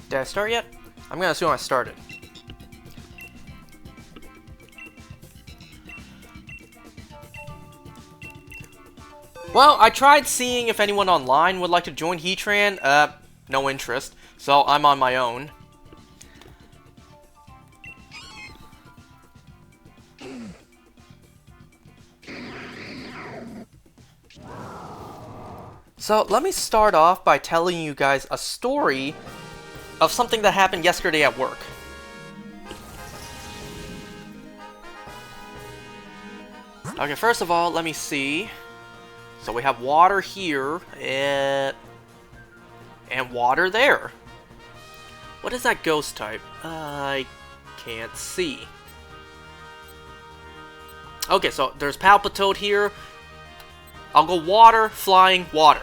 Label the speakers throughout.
Speaker 1: Did I start yet? I'm gonna assume I started. Well, I tried seeing if anyone online would like to join Heatran. No interest. So I'm on my own. So let me start off by telling you guys a story of something that happened yesterday at work. Okay, first of all, let me see. So we have water here, and water there. What is that ghost type? I can't see. Okay, so there's Palpitoad here. I'll go water, flying, water.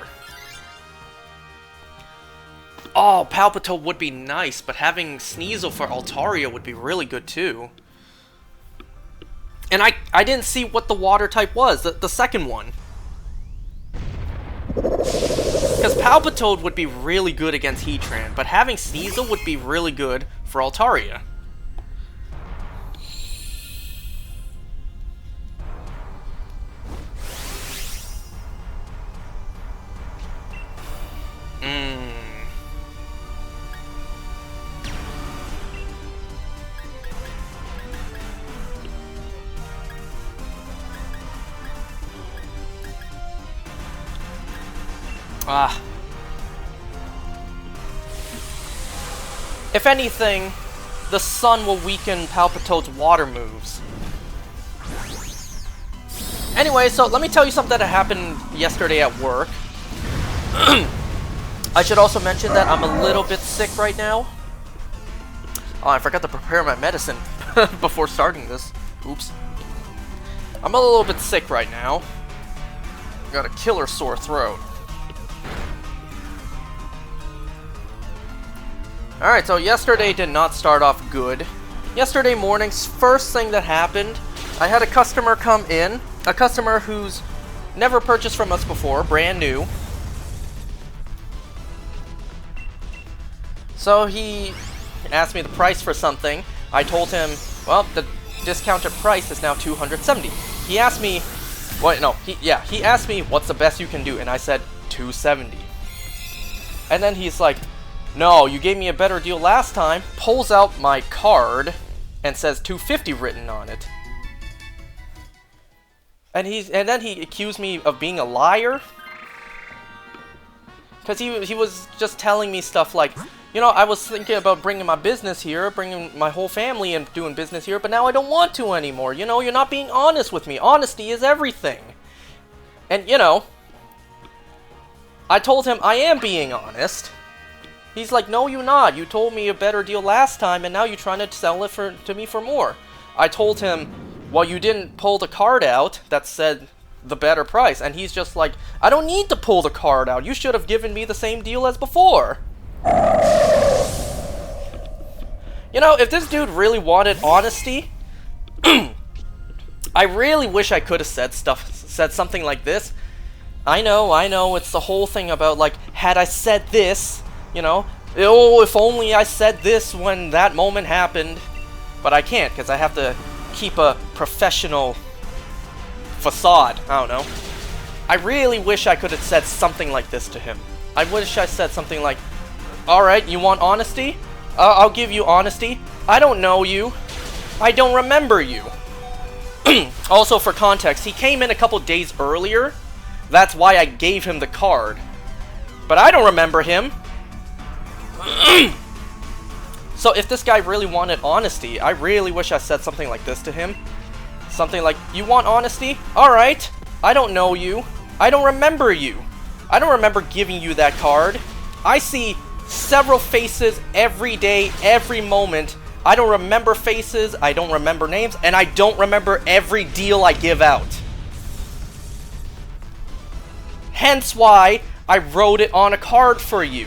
Speaker 1: Oh, Palpitoad would be nice, but having Sneasel for Altaria would be really good too. And I didn't see what the water type was, the second one. Because Palpitoad would be really good against Heatran, but having Sneasel would be really good for Altaria. If anything, the sun will weaken Palpitoad's water moves. Anyway, so let me tell you something that happened yesterday at work. I should also mention that I'm a little bit sick right now. Oh, I forgot to prepare my medicine before starting this. Oops. I'm a little bit sick right now. Got a killer sore throat. Alright, so yesterday did not start off good. Yesterday morning's first thing that happened, I had a customer come in. A customer who's never purchased from us before, brand new. So he asked me the price for something. I told him, well, the discounted price is now $270. He asked me, he asked me what's the best you can do, and I said $270. And then he's like, no, you gave me a better deal last time. Pulls out my card and says $250 written on it. And then he accused me of being a liar. Because he was just telling me stuff like, you know, I was thinking about bringing my business here, bringing my whole family and doing business here, but now I don't want to anymore. You know, you're not being honest with me. Honesty is everything. And, you know, I told him I am being honest. He's like, no, you're not. You told me a better deal last time, and now you're trying to sell it to me for more. I told him, well, you didn't pull the card out that said the better price. And he's just like, I don't need to pull the card out. You should have given me the same deal as before. You know, if this dude really wanted honesty, I really wish I could have said something like this. I know, it's the whole thing about, like, had I said this, you know, oh, if only I said this when that moment happened. But I can't, because I have to keep a professional facade. I don't know. I really wish I could have said something like this to him. I wish I said something like, alright, you want honesty? I'll give you honesty. I don't know you. I don't remember you. Also, for context, he came in a couple days earlier. That's why I gave him the card. But I don't remember him. So if this guy really wanted honesty, I really wish I said something like this to him. Something like, you want honesty? Alright, I don't know you. I don't remember you. I don't remember giving you that card. I see several faces every day, every moment. I don't remember faces, I don't remember names, and I don't remember every deal I give out. Hence why I wrote it on a card for you.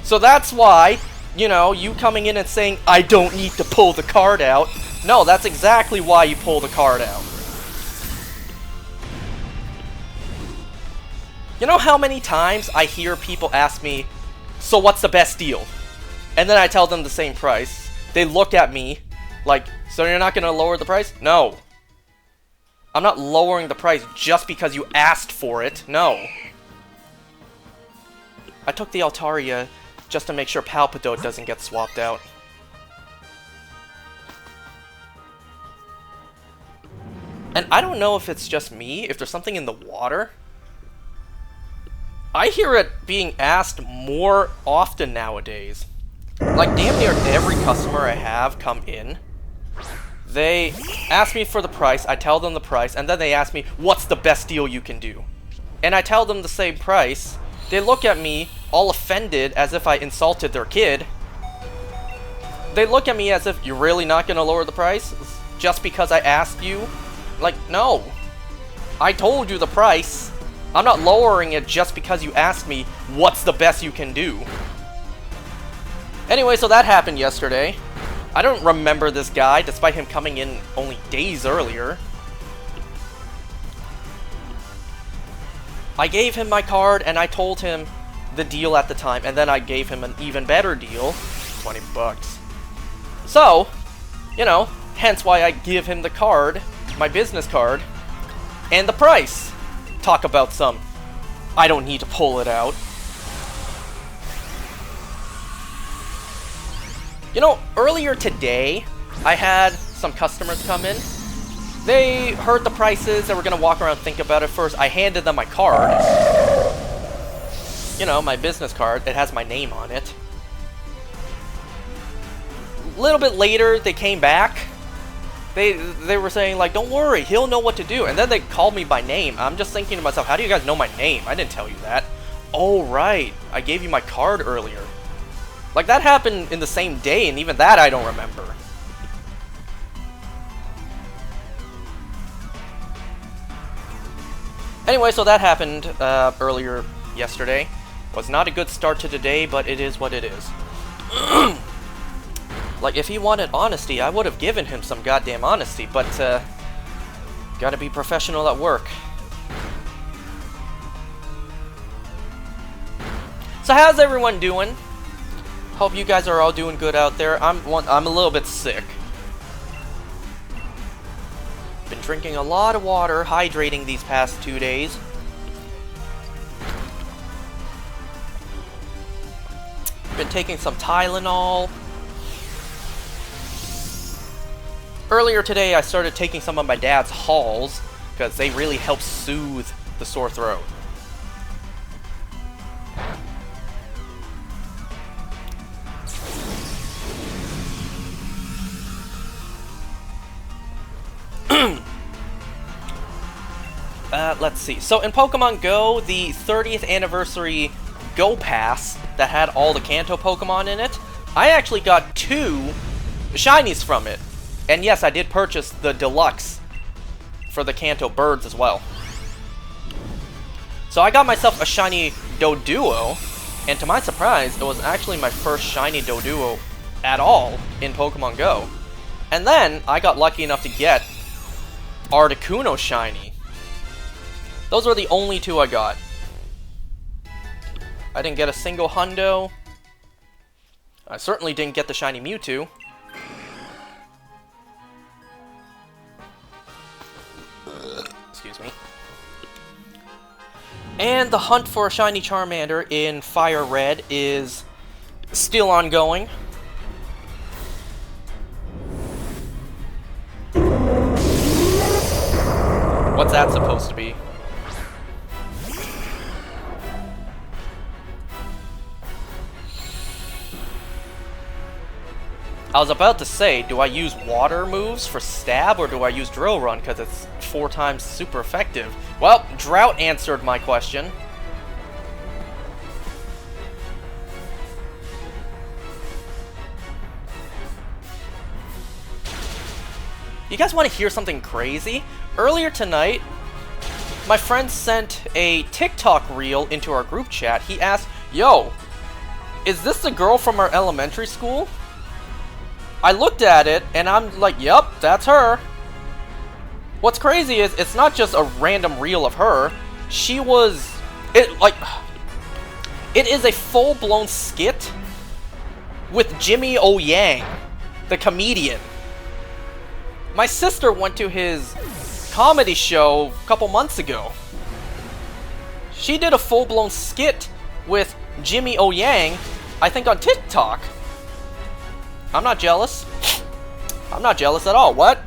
Speaker 1: So that's why, you know, you coming in and saying, I don't need to pull the card out. No, that's exactly why you pull the card out. You know how many times I hear people ask me, so what's the best deal? And then I tell them the same price. They look at me like, so you're not gonna lower the price? No. I'm not lowering the price just because you asked for it. No. I took the Altaria just to make sure Palpitoad doesn't get swapped out. And I don't know if it's just me, if there's something in the water. I hear it being asked more often nowadays. Like, damn near every customer I have come in, they ask me for the price, I tell them the price, and then they ask me, what's the best deal you can do? And I tell them the same price. They look at me all offended as if I insulted their kid. They look at me as if, you're really not going to lower the price? Just because I asked you? Like, no. I told you the price. I'm not lowering it just because you asked me, what's the best you can do? Anyway, so that happened yesterday. I don't remember this guy, despite him coming in only days earlier. I gave him my card, and I told him the deal at the time, and then I gave him an even better deal, 20 bucks. So, you know, hence why I give him the card, my business card, and the price. Talk about some, I don't need to pull it out. You know, earlier today, I had some customers come in. They heard the prices, they were gonna walk around and think about it first. I handed them my card. You know, my business card, it has my name on it. A little bit later, they came back. They were saying, like, don't worry, he'll know what to do. And then they called me by name. I'm just thinking to myself, how do you guys know my name? I didn't tell you that. Oh, right, I gave you my card earlier. Like, that happened in the same day, and even that I don't remember. Anyway, so that happened earlier yesterday. Was not a good start to the day, but it is what it is. Like, if he wanted honesty, I would have given him some goddamn honesty, but gotta be professional at work. So how's everyone doing? Hope you guys are all doing good out there. I'm a little bit sick. Been drinking a lot of water, hydrating these past 2 days. Been taking some Tylenol. Earlier today, I started taking some of my dad's Halls because they really help soothe the sore throat. Let's see. So in Pokemon Go, the 30th anniversary Go Pass that had all the Kanto Pokemon in it, I actually got 2 shinies from it. And yes, I did purchase the deluxe for the Kanto birds as well. So I got myself a shiny Doduo, and to my surprise, it was actually my first shiny Doduo at all in Pokemon Go. And then I got lucky enough to get Articuno shiny. Those were the only 2 I got. I didn't get a single Hundo. I certainly didn't get the shiny Mewtwo. Excuse me. And the hunt for a shiny Charmander in Fire Red is still ongoing. What's that supposed to be? I was about to say, do I use water moves for stab or do I use drill run because it's 4 times super effective? Well, Drought answered my question. You guys want to hear something crazy? Earlier tonight, my friend sent a TikTok reel into our group chat. He asked, yo, is this the girl from our elementary school? I looked at it, and I'm like, yep, that's her. What's crazy is, it's not just a random reel of her. She was... It is a full-blown skit with Jimmy O Yang, the comedian. My sister went to his comedy show a couple months ago. She did a full-blown skit with Jimmy O Yang, I think on TikTok. I'm not jealous. I'm not jealous at all. What?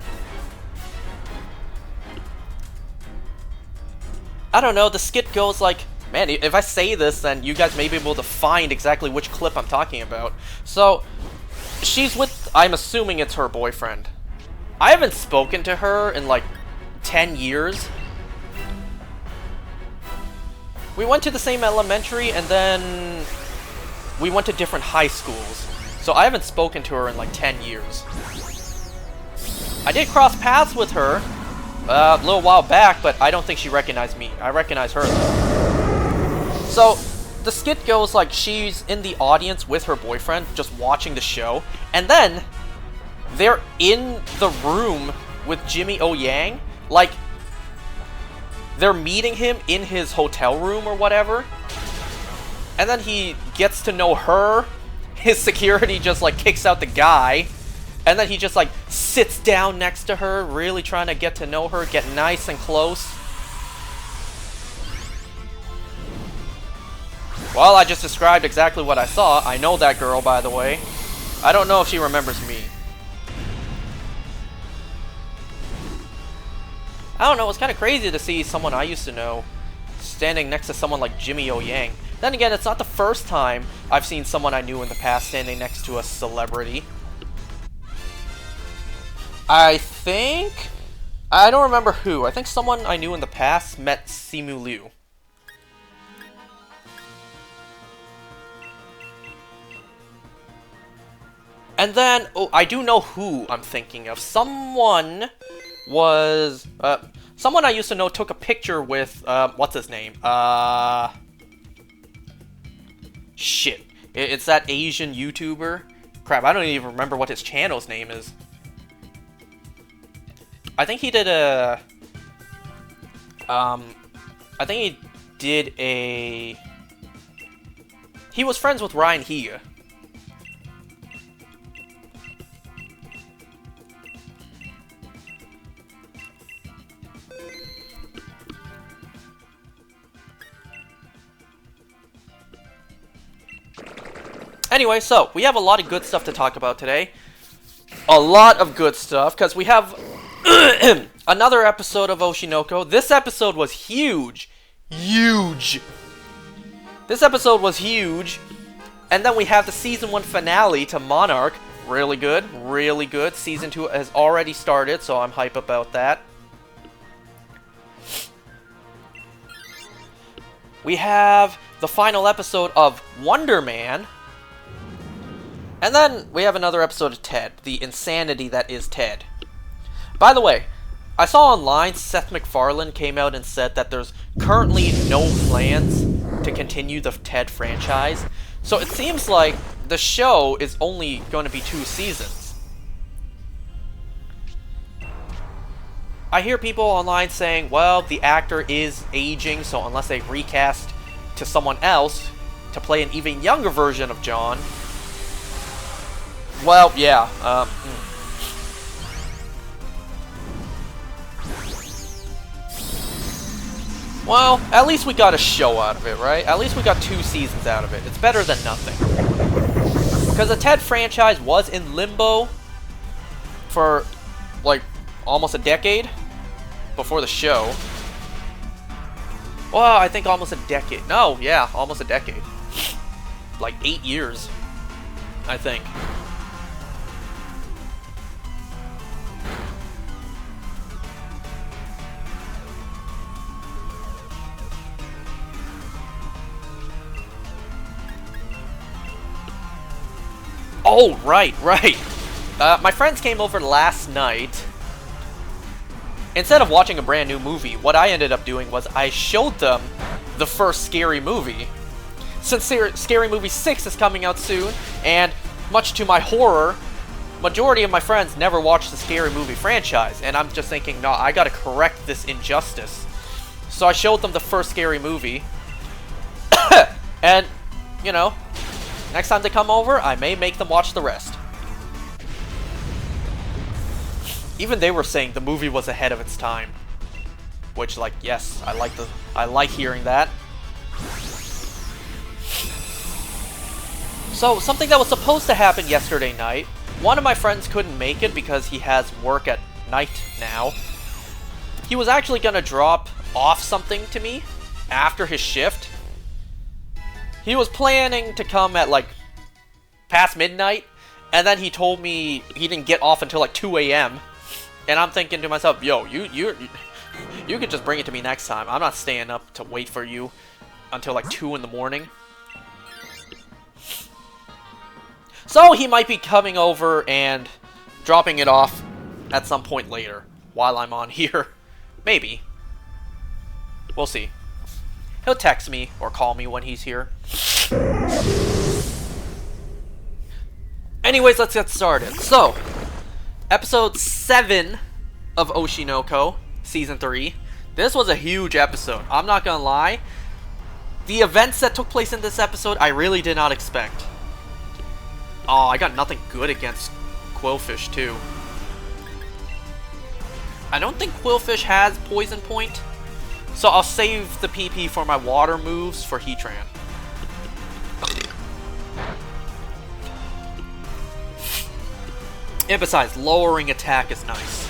Speaker 1: I don't know, the skit goes like... Man, if I say this, then you guys may be able to find exactly which clip I'm talking about. So, she's with... I'm assuming it's her boyfriend. I haven't spoken to her in like 10 years. We went to the same elementary, and then we went to different high schools. So I haven't spoken to her in like 10 years. I did cross paths with her a little while back, but I don't think she recognized me. I recognize her though. So the skit goes like she's in the audience with her boyfriend, just watching the show, and then they're in the room with Jimmy O Yang, like they're meeting him in his hotel room or whatever, and then he gets to know her. His security just like kicks out the guy, and then he just like sits down next to her, really trying to get to know her, get nice and close. Well, I just described exactly what I saw. I know that girl, by the way. I don't know if she remembers me. I don't know, it's kind of crazy to see someone I used to know standing next to someone like Jimmy O Yang. Then again, it's not the first time I've seen someone I knew in the past standing next to a celebrity. I don't remember who. I think someone I knew in the past met Simu Liu. And then, oh, I do know who I'm thinking of. Someone I used to know took a picture with, what's his name? Shit. It's that Asian YouTuber. Crap, I don't even remember what his channel's name is. I think he did a... He was friends with Ryan Higa. Anyway, so, we have a lot of good stuff to talk about today. A lot of good stuff, because we have another episode of Oshinoko. This episode was huge. Huge. This episode was huge. And then we have the Season 1 finale to Monarch. Really good. Really good. Season 2 has already started, so I'm hype about that. We have the final episode of Wonder Man. And then we have another episode of Ted, the insanity that is Ted. By the way, I saw online Seth MacFarlane came out and said that there's currently no plans to continue the Ted franchise. So it seems like the show is only going to be 2 seasons. I hear people online saying, well, the actor is aging, so unless they recast to someone else to play an even younger version of John... Well, yeah, Well, at least we got a show out of it, right? At least we got 2 seasons out of it. It's better than nothing. Because the Ted franchise was in limbo for, like, almost a decade before the show. Well, I think almost a decade. No, yeah, almost a decade. Like 8 years, I think. Oh, right. My friends came over last night. Instead of watching a brand new movie, what I ended up doing was I showed them the first Scary Movie. Since Scary Movie 6 is coming out soon, and much to my horror, majority of my friends never watched the Scary Movie franchise, and I'm just thinking, no, I gotta correct this injustice. So I showed them the first Scary Movie, and, you know, Next time they come over, I may make them watch the rest. Even they were saying the movie was ahead of its time. Which, like, yes, I like hearing that. So, something that was supposed to happen yesterday night, one of my friends couldn't make it because he has work at night now. He was actually gonna drop off something to me after his shift. He was planning to come at, like, past midnight, and then he told me he didn't get off until, like, 2 a.m. And I'm thinking to myself, yo, you could just bring it to me next time. I'm not staying up to wait for you until like 2 in the morning. So he might be coming over and dropping it off at some point later while I'm on here. Maybe. We'll see. He'll text me or call me when he's here. Anyways, let's get started. So, Episode 7 of Oshinoko, Season 3. This was a huge episode. I'm not gonna lie. The events that took place in this episode, I really did not expect. Oh, I got nothing good against Quillfish, too. I don't think Quillfish has Poison Point, so I'll save the PP for my water moves for Heatran. And besides, lowering attack is nice.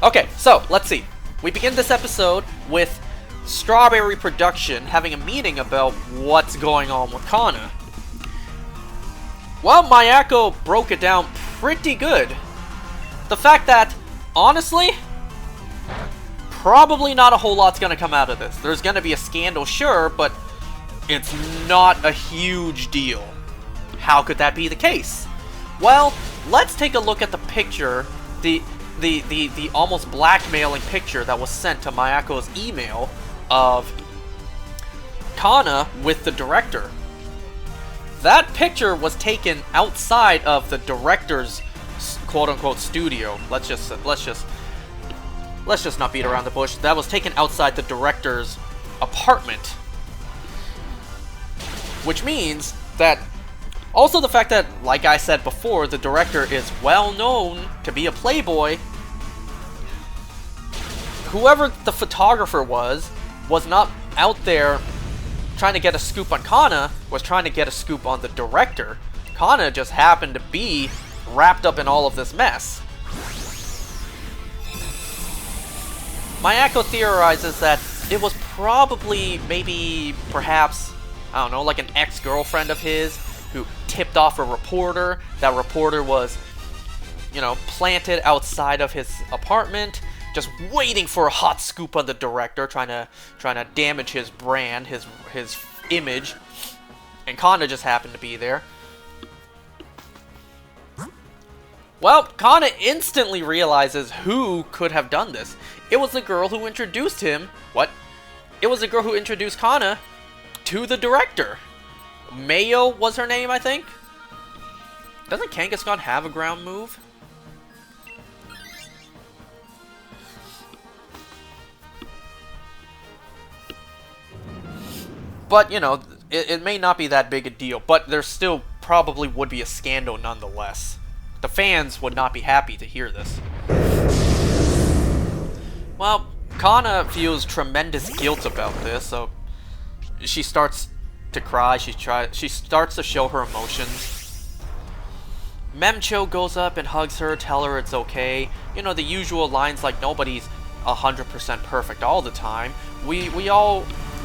Speaker 1: Okay, so, let's see. We begin this episode with Strawberry Production having a meeting about what's going on with Kana. Well, Mayako broke it down pretty good. The fact that, honestly, probably not a whole lot's gonna come out of this. There's gonna be a scandal, sure, but it's not a huge deal. How could that be the case? Well, let's take a look at the picture, the almost blackmailing picture that was sent to Mayako's email of Kana with the director. That picture was taken outside of the director's quote-unquote studio. Let's just not beat around the bush. That was taken outside the director's apartment. Which means that also the fact that, like I said before, the director is well known to be a playboy. Whoever the photographer was not out there trying to get a scoop on Kana, was trying to get a scoop on the director. Kana just happened to be wrapped up in all of this mess. Mayako theorizes that it was probably, maybe, perhaps, I don't know, like an ex-girlfriend of his who tipped off a reporter. That reporter was, you know, planted outside of his apartment, just waiting for a hot scoop on the director, trying to damage his brand, his image. And Kana just happened to be there. Well, Kana instantly realizes who could have done this. It was the girl who introduced him. What? It was the girl who introduced Kana to the director. Mayo was her name, I think? Doesn't Kangaskhan have a ground move? But, you know, it may not be that big a deal, but there still probably would be a scandal nonetheless. The fans would not be happy to hear this. Well, Kana feels tremendous guilt about this, so she starts to cry. She starts to show her emotions. Memcho goes up and hugs her, tell her it's okay. You know, the usual lines like nobody's 100% perfect all the time. We all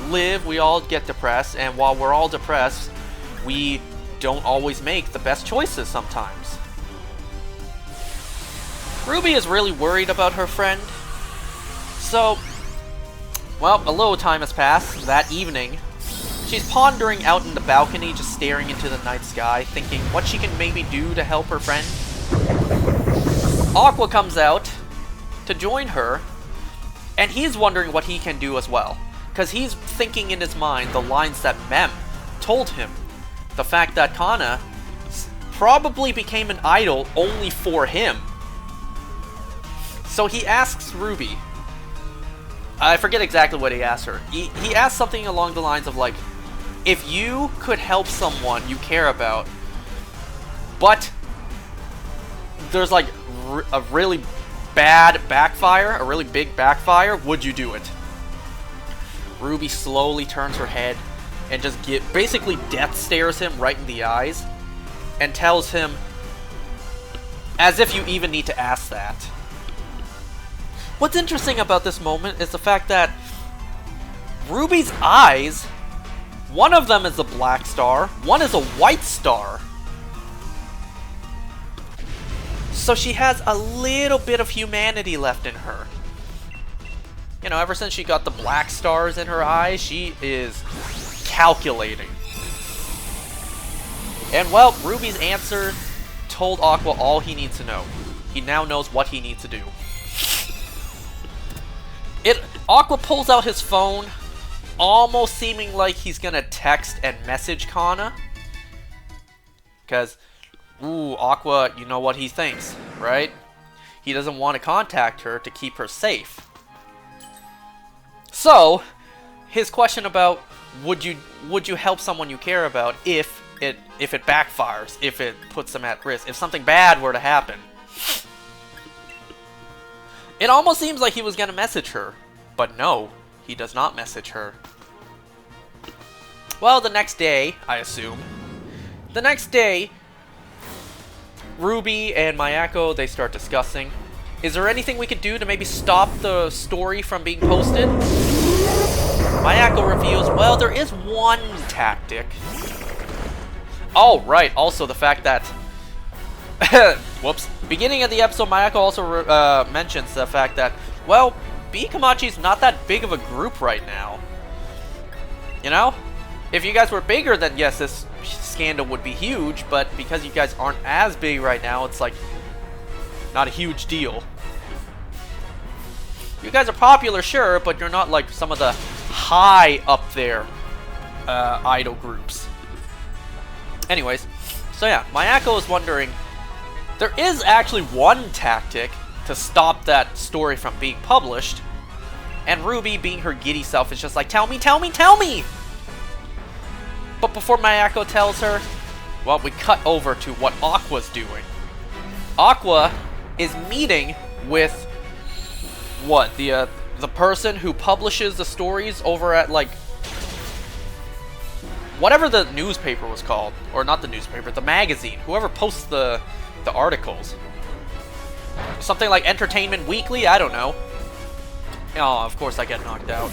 Speaker 1: live, we all get depressed, and while we're all depressed, we don't always make the best choices sometimes. Ruby is really worried about her friend. So, well, a little time has passed. That evening, she's pondering out in the balcony, just staring into the night sky, thinking what she can maybe do to help her friend. Aqua comes out to join her, and he's wondering what he can do as well. Because he's thinking in his mind the lines that Mem told him. The fact that Kana probably became an idol only for him. So he asks Ruby. I forget exactly what he asked her. He asked something along the lines of like, if you could help someone you care about, but there's like a really bad backfire, a really big backfire, would you do it? Ruby slowly turns her head and just basically death stares him right in the eyes and tells him, as if you even need to ask that. What's interesting about this moment is the fact that Ruby's eyes, one of them is a black star, one is a white star. So she has a little bit of humanity left in her. You know, ever since she got the black stars in her eyes, she is calculating. And well, Ruby's answer told Aqua all he needs to know. He now knows what he needs to do. Aqua pulls out his phone, almost seeming like he's gonna text and message Kana. Because, ooh, Aqua, you know what he thinks, right? He doesn't want to contact her to keep her safe. So, his question about would you help someone you care about if it backfires, if it puts them at risk, if something bad were to happen. It almost seems like he was gonna message her, but no, he does not message her. Well, the next day, I assume. The next day, Ruby and Mayako, they start discussing. Is there anything we could do to maybe stop the story from being posted? Mayako reveals, well, there is one tactic. Oh, right, also the fact that... whoops. Beginning of the episode, Mayako also mentions the fact that, well, B Kamachi's not that big of a group right now. You know? If you guys were bigger, then yes, this scandal would be huge, but because you guys aren't as big right now, it's like, not a huge deal. You guys are popular, sure, but you're not like some of the high up there idol groups. Anyways, so yeah, Mayako is wondering, there is actually one tactic to stop that story from being published, and Ruby, being her giddy self, is just like, tell me, tell me, tell me! But before Mayako tells her, well, we cut over to what Aqua's doing. Aqua is meeting with, what, the person who publishes the stories over at, like, whatever the newspaper was called. Or not the newspaper, the magazine. Whoever posts the articles. Something like Entertainment Weekly? I don't know. Oh, of course I get knocked out.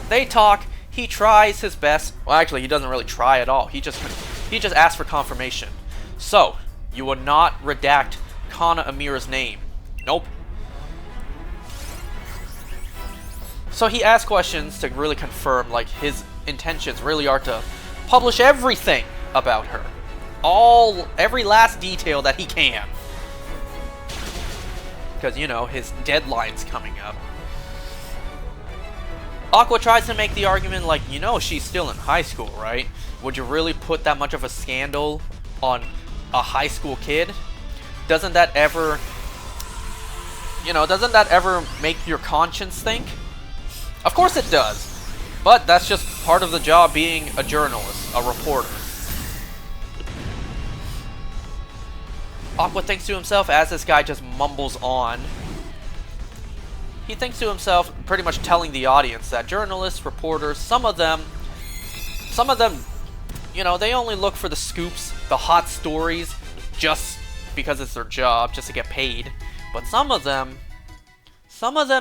Speaker 1: They talk. He tries his best. Well, actually, he doesn't really try at all. He just asks for confirmation. So, you will not redact Kana Amira's name. Nope. So he asks questions to really confirm, like, his intentions really are to publish everything about her. Every last detail that he can. Because, you know, his deadline's coming up. Aqua tries to make the argument like, you know, she's still in high school, right? Would you really put that much of a scandal on a high school kid? Doesn't that ever, you know, doesn't that ever make your conscience think? Of course it does. But that's just part of the job being a journalist, a reporter. Aqua thinks to himself as this guy just mumbles on. He thinks to himself, pretty much telling the audience that journalists, reporters, some of them, you know, they only look for the scoops, the hot stories, just because it's their job, just to get paid. But some of them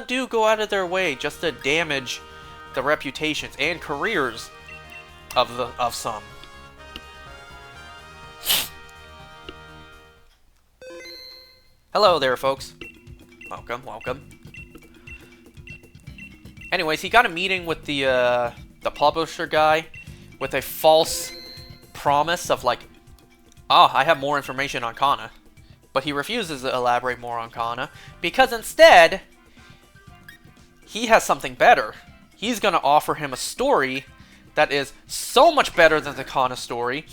Speaker 1: do go out of their way just to damage the reputations and careers of some. Hello there, folks. Welcome, welcome. Anyways, he got a meeting with the publisher guy with a false promise of like, oh, I have more information on Kana. But he refuses to elaborate more on Kana because instead, he has something better. He's going to offer him a story that is so much better than the Kana story,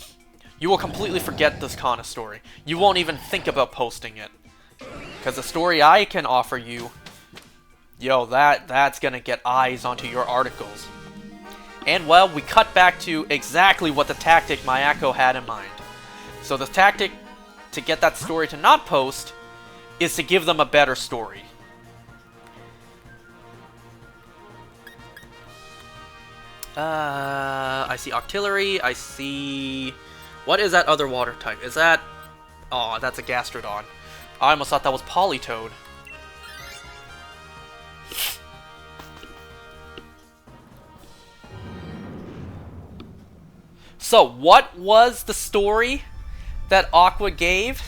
Speaker 1: you will completely forget this Kana story. You won't even think about posting it. Because the story I can offer you, yo, that's gonna get eyes onto your articles. And well, we cut back to exactly what the tactic Mayako had in mind. So the tactic to get that story to not post is to give them a better story. I see Octillery, I see... What is that other water type? Is that... Oh, that's a Gastrodon. I almost thought that was Politoed. So, what was the story that Aqua gave?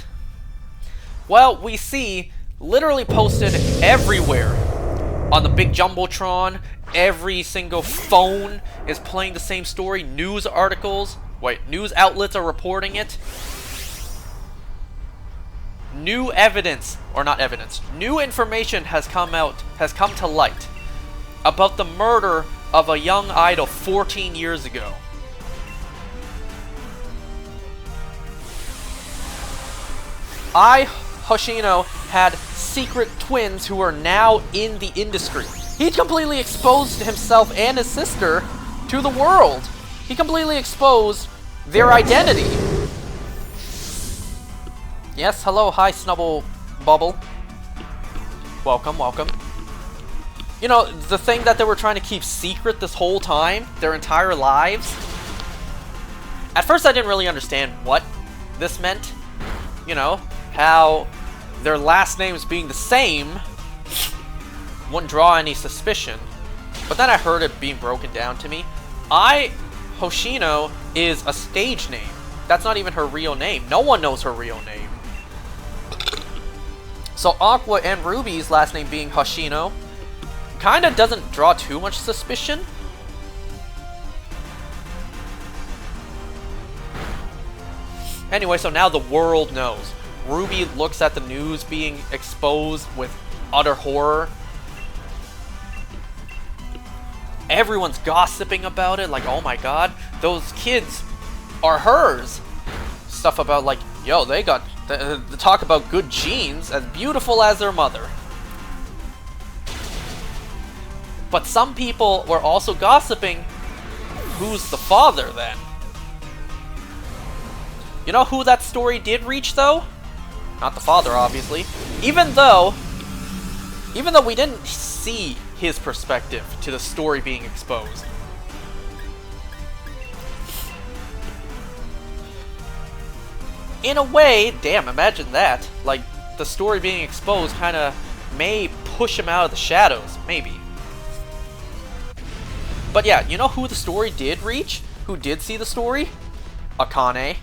Speaker 1: Well, we see literally posted everywhere on the big Jumbotron. Every single phone is playing the same story. News articles, news outlets are reporting it. New evidence, or not evidence, new information has come to light about the murder of a young idol 14 years ago. Hoshino had secret twins who are now in the industry. He completely exposed himself and his sister to the world. He completely exposed their identity. Yes, hello, hi, Snubble Bubble. Welcome, welcome. You know, the thing that they were trying to keep secret this whole time, their entire lives. At first I didn't really understand what this meant. You know, how their last names being the same wouldn't draw any suspicion. But then I heard it being broken down to me. Hoshino is a stage name. That's not even her real name. No one knows her real name. So Aqua and Ruby's last name being Hoshino kinda doesn't draw too much suspicion. Anyway, so now the world knows. Ruby looks at the news being exposed with utter horror. Everyone's gossiping about it, like, oh my god, those kids are hers. Stuff about, like, yo, they got the talk about good genes, as beautiful as their mother. But some people were also gossiping, who's the father then? You know who that story did reach, though? Not the father, obviously. Even though we didn't see his perspective to the story being exposed. In a way, damn, imagine that. Like, the story being exposed kinda may push him out of the shadows, maybe. But yeah, you know who the story did reach? Who did see the story? Akane.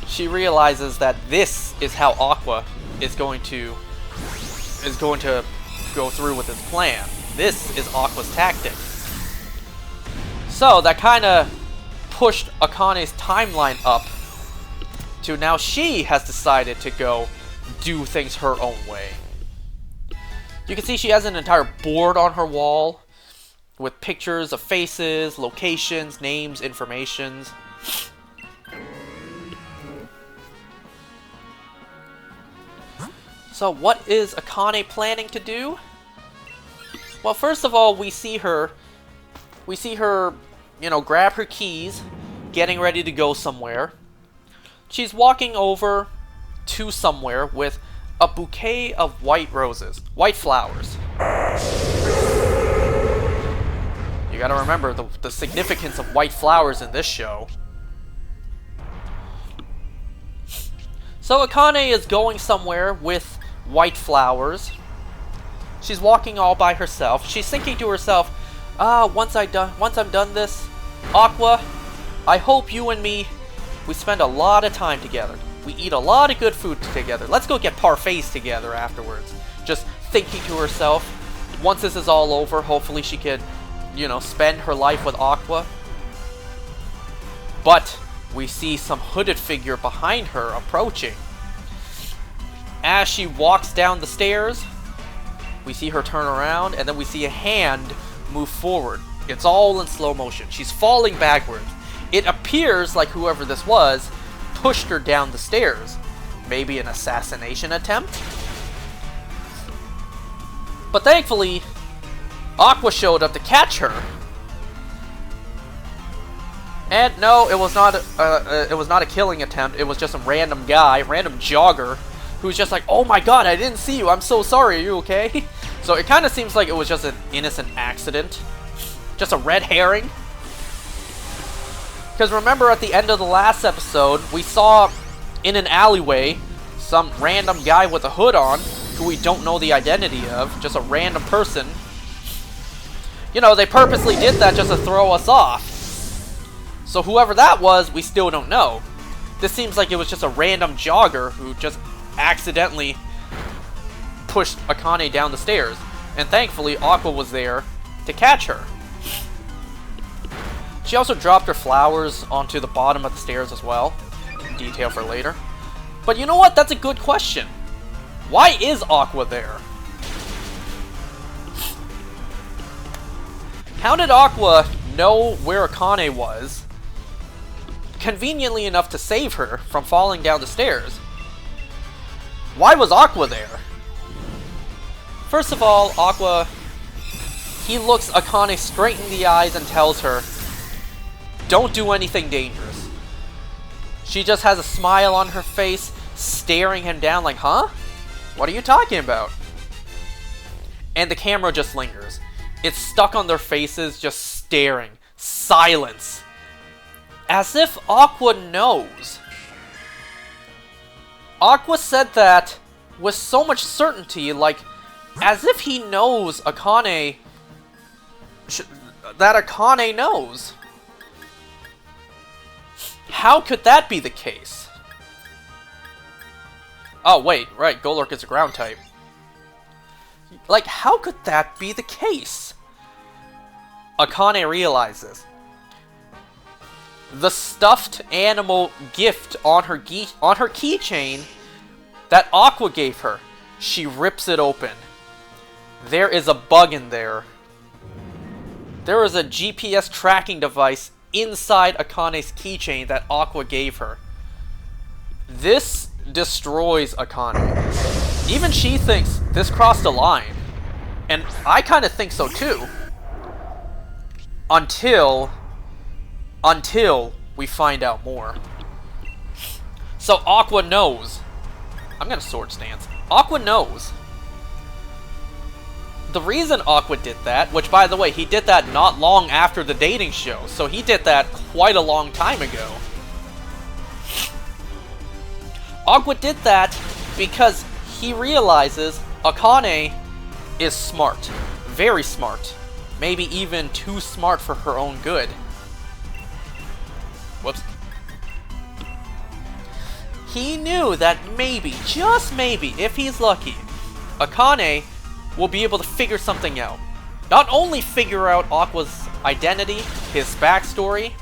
Speaker 1: She realizes that this is how Aqua is going to go through with his plan. This is Aqua's tactic. So that kind of pushed Akane's timeline up to now she has decided to go do things her own way. You can see she has an entire board on her wall with pictures of faces, locations, names, informations. So what is Akane planning to do? Well, first of all, we see her, you know, grab her keys, getting ready to go somewhere. She's walking over to somewhere with a bouquet of white roses, white flowers. You gotta remember the significance of white flowers in this show. So Akane is going somewhere with white flowers. She's walking all by herself. She's thinking to herself, once I'm done this, Aqua, I hope you and me, we spend a lot of time together. We eat a lot of good food together. Let's go get parfaits together afterwards. Just thinking to herself, once this is all over, hopefully she could, you know, spend her life with Aqua. But we see some hooded figure behind her approaching. As she walks down the stairs, we see her turn around, and then we see a hand move forward. It's all in slow motion. She's falling backwards. It appears like whoever this was pushed her down the stairs. Maybe an assassination attempt? But thankfully, Aqua showed up to catch her. And no, it was not a killing attempt. It was just some random guy, random jogger, who's just like, oh my god, I didn't see you. I'm so sorry. Are you okay? So it kind of seems like it was just an innocent accident. Just a red herring. Because remember at the end of the last episode, we saw in an alleyway some random guy with a hood on who we don't know the identity of. Just a random person. You know, they purposely did that just to throw us off. So whoever that was, we still don't know. This seems like it was just a random jogger who just accidentally pushed Akane down the stairs. And thankfully, Aqua was there to catch her. She also dropped her flowers onto the bottom of the stairs as well. Detail for later. But you know what? That's a good question. Why is Aqua there? How did Aqua know where Akane was, conveniently enough to save her from falling down the stairs? Why was Aqua there? First of all, Aqua, he looks Akane straight in the eyes and tells her, don't do anything dangerous. She just has a smile on her face, staring him down like, huh? What are you talking about? And the camera just lingers. It's stuck on their faces, just staring. Silence. As if Aqua knows. Aqua said that with so much certainty, like, as if he knows Akane... that Akane knows. How could that be the case? Oh, wait, right, Golurk is a ground type. Like, how could that be the case? Akane realizes. The stuffed animal gift on her keychain that Aqua gave her, she rips it open. There is a bug in there. There is a GPS tracking device inside Akane's keychain that Aqua gave her. This destroys Akane. Even she thinks this crossed a line. And I kind of think so too. Until we find out more. So Aqua knows. I'm gonna sword stance. Aqua knows. The reason Aqua did that, which by the way, he did that not long after the dating show, so he did that quite a long time ago. Aqua did that because he realizes Akane is smart. Very smart. Maybe even too smart for her own good. Whoops. He knew that maybe, just maybe, if he's lucky, Akane will be able to figure something out. Not only figure out Aqua's identity, his backstory,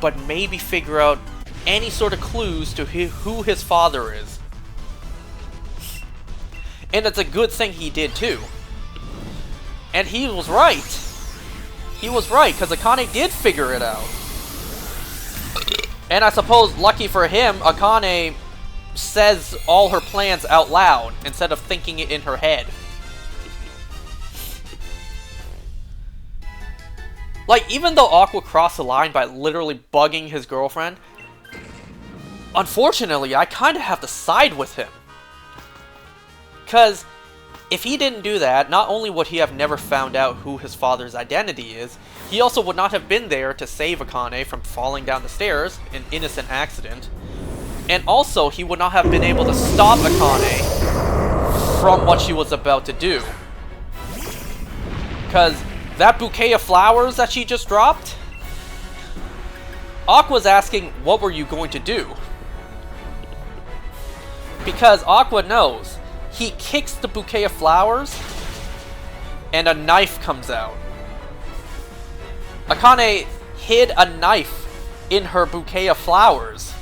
Speaker 1: but maybe figure out any sort of clues to who his father is. And it's a good thing he did too. And he was right. He was right, because Akane did figure it out. And I suppose, lucky for him, Akane says all her plans out loud, instead of thinking it in her head. Like, even though Aqua crossed the line by literally bugging his girlfriend, unfortunately, I kind of have to side with him. Because if he didn't do that, not only would he have never found out who his father's identity is, he also would not have been there to save Akane from falling down the stairs, an innocent accident. And also, he would not have been able to stop Akane from what she was about to do. Because that bouquet of flowers that she just dropped, Aqua's asking, what were you going to do? Because Aqua knows. He kicks the bouquet of flowers, and a knife comes out. Akane hid a knife in her bouquet of flowers.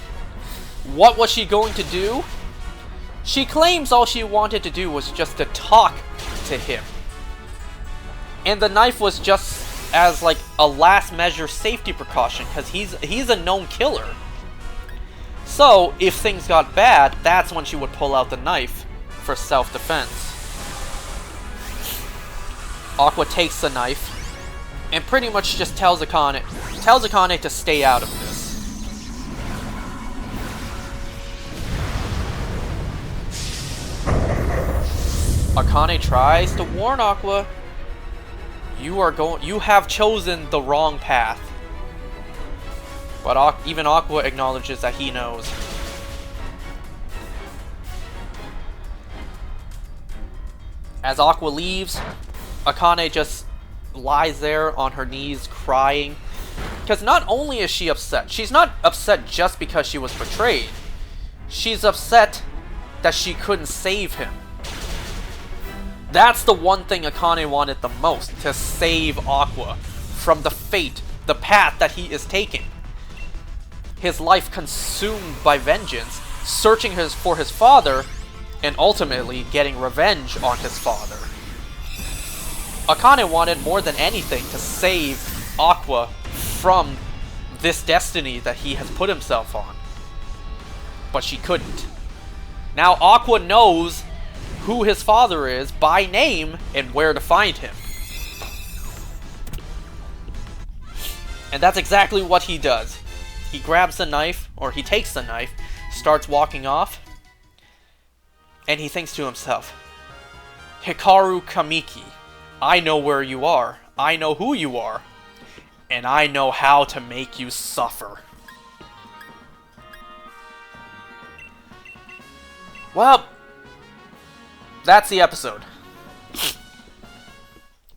Speaker 1: What was she going to do? She claims all she wanted to do was just to talk to him. And the knife was just as like a last measure safety precaution, because he's a known killer. So, if things got bad, that's when she would pull out the knife for self-defense. Aqua takes the knife, and pretty much just tells Akane to stay out of this. Akane tries to warn Aqua, you have chosen the wrong path. But even Aqua acknowledges that he knows. As Aqua leaves, Akane just lies there on her knees crying. Because not only is she upset, she's not upset just because she was betrayed. She's upset that she couldn't save him. That's the one thing Akane wanted the most, to save Aqua from the fate, the path that he is taking. His life consumed by vengeance, searching for his father, and ultimately getting revenge on his father. Akane wanted more than anything to save Aqua from this destiny that he has put himself on. But she couldn't. Now Aqua knows who his father is by name and where to find him. And that's exactly what he does. He grabs the knife, or he takes the knife, starts walking off, and he thinks to himself, Hikaru Kamiki, I know where you are, I know who you are, and I know how to make you suffer. Well, that's the episode.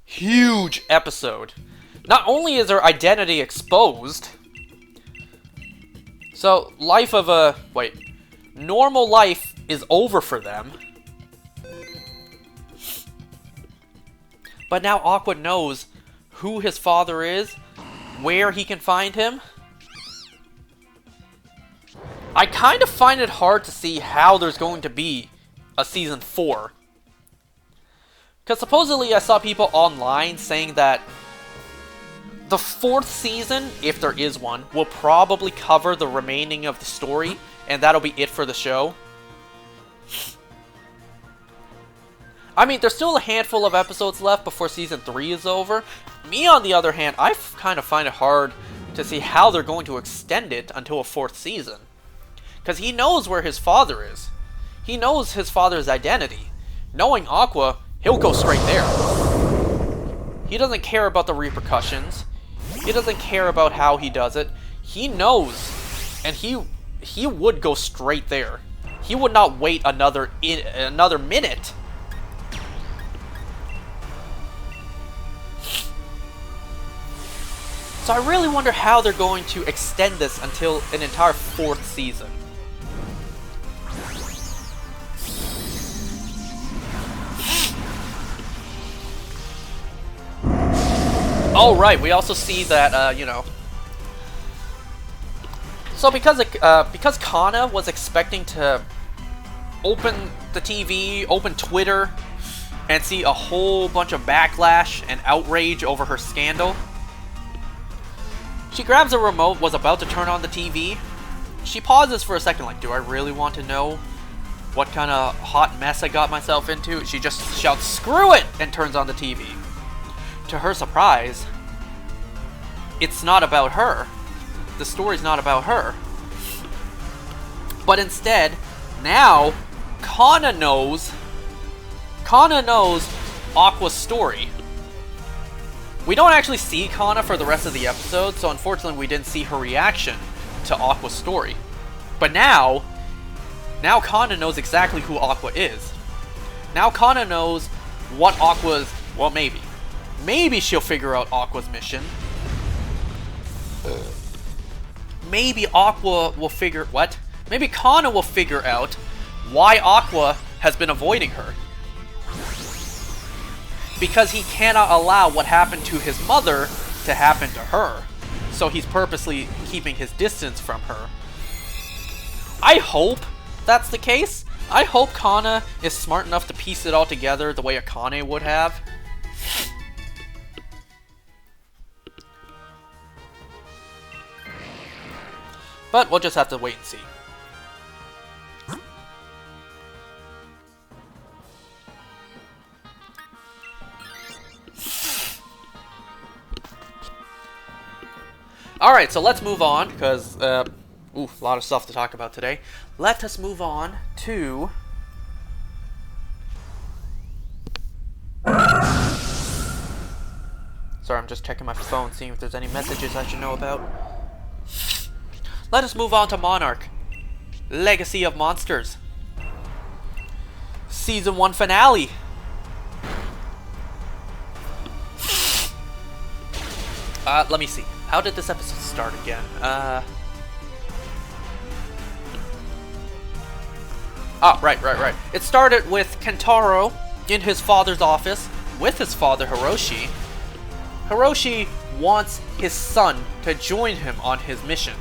Speaker 1: Huge episode. Not only is her identity exposed, so normal life is over for them. But now Aqua knows who his father is, where he can find him. I kind of find it hard to see how there's going to be a Season 4. Because supposedly I saw people online saying that the 4th season, if there is one, will probably cover the remaining of the story, and that'll be it for the show. I mean, there's still a handful of episodes left before Season 3 is over. Me, on the other hand, I kind of find it hard to see how they're going to extend it until a 4th season. Because he knows where his father is. He knows his father's identity. Knowing Aqua, he'll go straight there. He doesn't care about the repercussions. He doesn't care about how he does it. He knows, and he would go straight there. He would not wait another minute. So I really wonder how they're going to extend this until an entire 4th season. Oh, right, we also see that, So because Kana was expecting to open the TV, open Twitter, and see a whole bunch of backlash and outrage over her scandal, she grabs a remote, was about to turn on the TV. She pauses for a second, like, do I really want to know what kind of hot mess I got myself into? She just shouts, screw it, and turns on the TV. To her surprise, it's not about her. The story's not about her. But instead, now, Kana knows Aqua's story. We don't actually see Kana for the rest of the episode, so unfortunately we didn't see her reaction to Aqua's story. But now Kana knows exactly who Aqua is. Now Kana knows what Aqua's... Well, maybe. Maybe she'll figure out Aqua's mission. Maybe Aqua will figure... What? Maybe Kana will figure out why Aqua has been avoiding her. Because he cannot allow what happened to his mother to happen to her. So he's purposely keeping his distance from her. I hope that's the case. I hope Kana is smart enough to piece it all together the way Akane would have. But we'll just have to wait and see. Alright, so let's move on, because, a lot of stuff to talk about today. Let us move on to... Sorry, I'm just checking my phone, seeing if there's any messages I should know about. Let us move on to Monarch. Legacy of Monsters. Season 1 finale. Let me see. How did this episode start again? Right. It started with Kentaro in his father's office with his father, Hiroshi. Hiroshi wants his son to join him on his mission.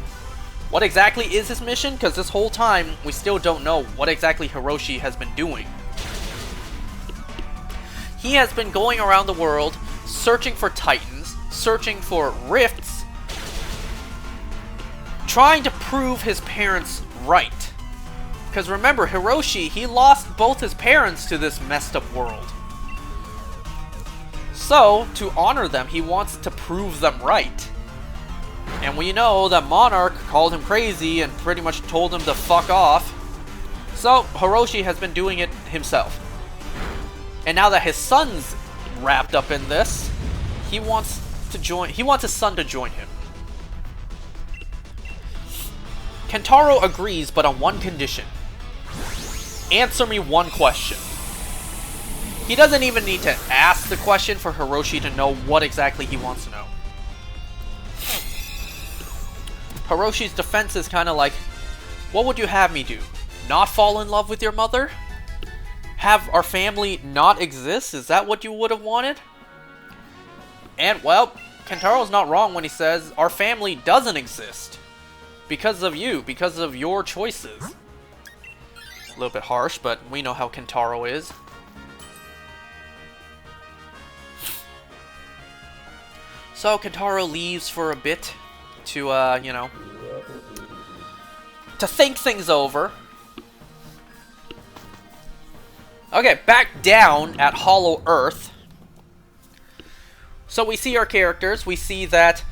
Speaker 1: What exactly is his mission? Because this whole time, we still don't know what exactly Hiroshi has been doing. He has been going around the world, searching for titans, searching for rifts, trying to prove his parents right. Because remember, Hiroshi, he lost both his parents to this messed up world. So, to honor them, he wants to prove them right. And we know that Monarch called him crazy and pretty much told him to fuck off. So, Hiroshi has been doing it himself. And now that his son's wrapped up in this, he wants his son to join him. Kentaro agrees, but on one condition. Answer me one question. He doesn't even need to ask the question for Hiroshi to know what exactly he wants to know. Hiroshi's defense is kind of like, what would you have me do? Not fall in love with your mother? Have our family not exist? Is that what you would have wanted? And, well, Kentaro's not wrong when he says our family doesn't exist. Because of you, because of your choices. A little bit harsh, but we know how Kentaro is. So Kentaro leaves for a bit to, to think things over. Okay, back down at Hollow Earth. So we see our characters. We see that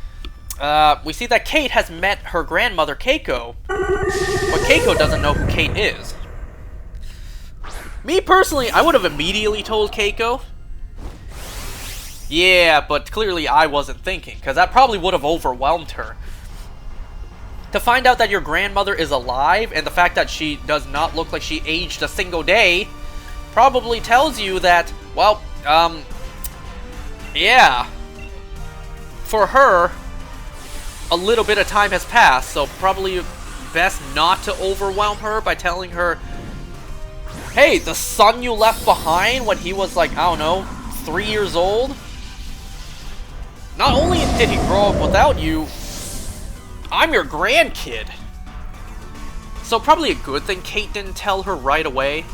Speaker 1: Kate has met her grandmother, Keiko. But Keiko doesn't know who Kate is. Me personally, I would have immediately told Keiko. Yeah, but clearly I wasn't thinking, because that probably would have overwhelmed her. To find out that your grandmother is alive, and the fact that she does not look like she aged a single day, probably tells you that, well, yeah. For her, a little bit of time has passed, so probably best not to overwhelm her by telling her, hey, the son you left behind when he was like, I don't know, 3 years old? Not only did he grow up without you, I'm your grandkid. So probably a good thing Kate didn't tell her right away.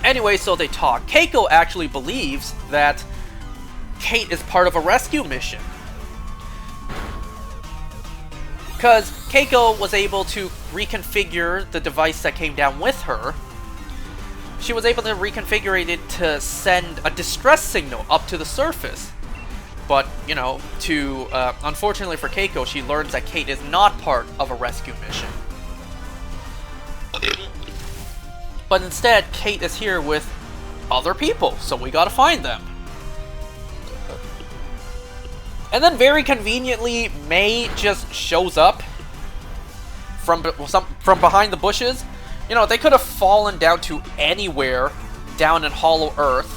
Speaker 1: Anyway, so they talk. Keiko actually believes that Kate is part of a rescue mission. Because Keiko was able to reconfigure the device that came down with her. She was able to reconfigure it to send a distress signal up to the surface. But, you know, unfortunately for Keiko, she learns that Kate is not part of a rescue mission. But instead, Kate is here with other people, so we gotta find them. And then very conveniently, May just shows up from behind the bushes. You know, they could have fallen down to anywhere down in Hollow Earth.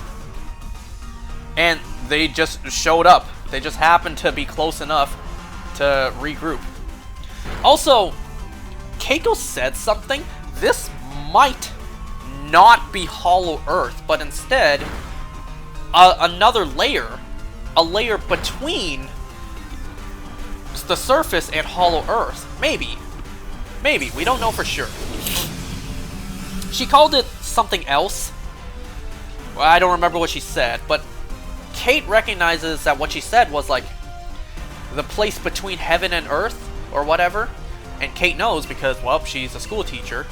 Speaker 1: And they just showed up. They just happened to be close enough to regroup. Also, Keiko said something. This might not be Hollow Earth, but instead another layer. A layer between the surface and Hollow Earth. Maybe. Maybe. We don't know for sure. She called it something else. Well, I don't remember what she said, but Kate recognizes that what she said was like the place between heaven and earth, or whatever. And Kate knows because, well, she's a school teacher.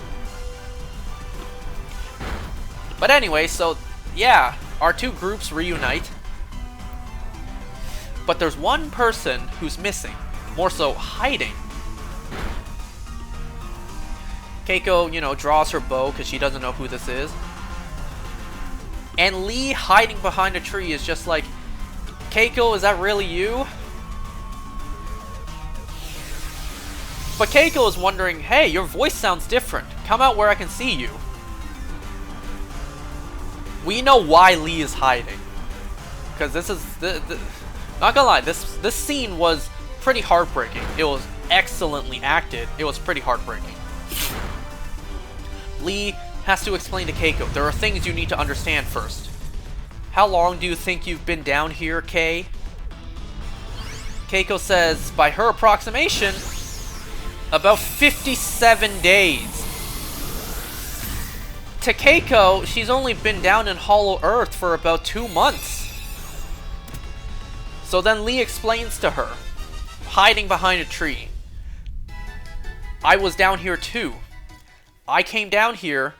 Speaker 1: But anyway, so, yeah, our two groups reunite. But there's one person who's missing. More so, hiding. Keiko, you know, draws her bow because she doesn't know who this is. And Lee, hiding behind a tree, is just like, Keiko, is that really you? But Keiko is wondering, hey, your voice sounds different. Come out where I can see you. We know why Lee is hiding. Because this is... not gonna lie, this scene was pretty heartbreaking. It was excellently acted. It was pretty heartbreaking. Lee has to explain to Keiko, there are things you need to understand first. How long do you think you've been down here, Kei? Keiko says, by her approximation, about 57 days. To Keiko, she's only been down in Hollow Earth for about 2 months. So then Lee explains to her, hiding behind a tree. I was down here too. I came down here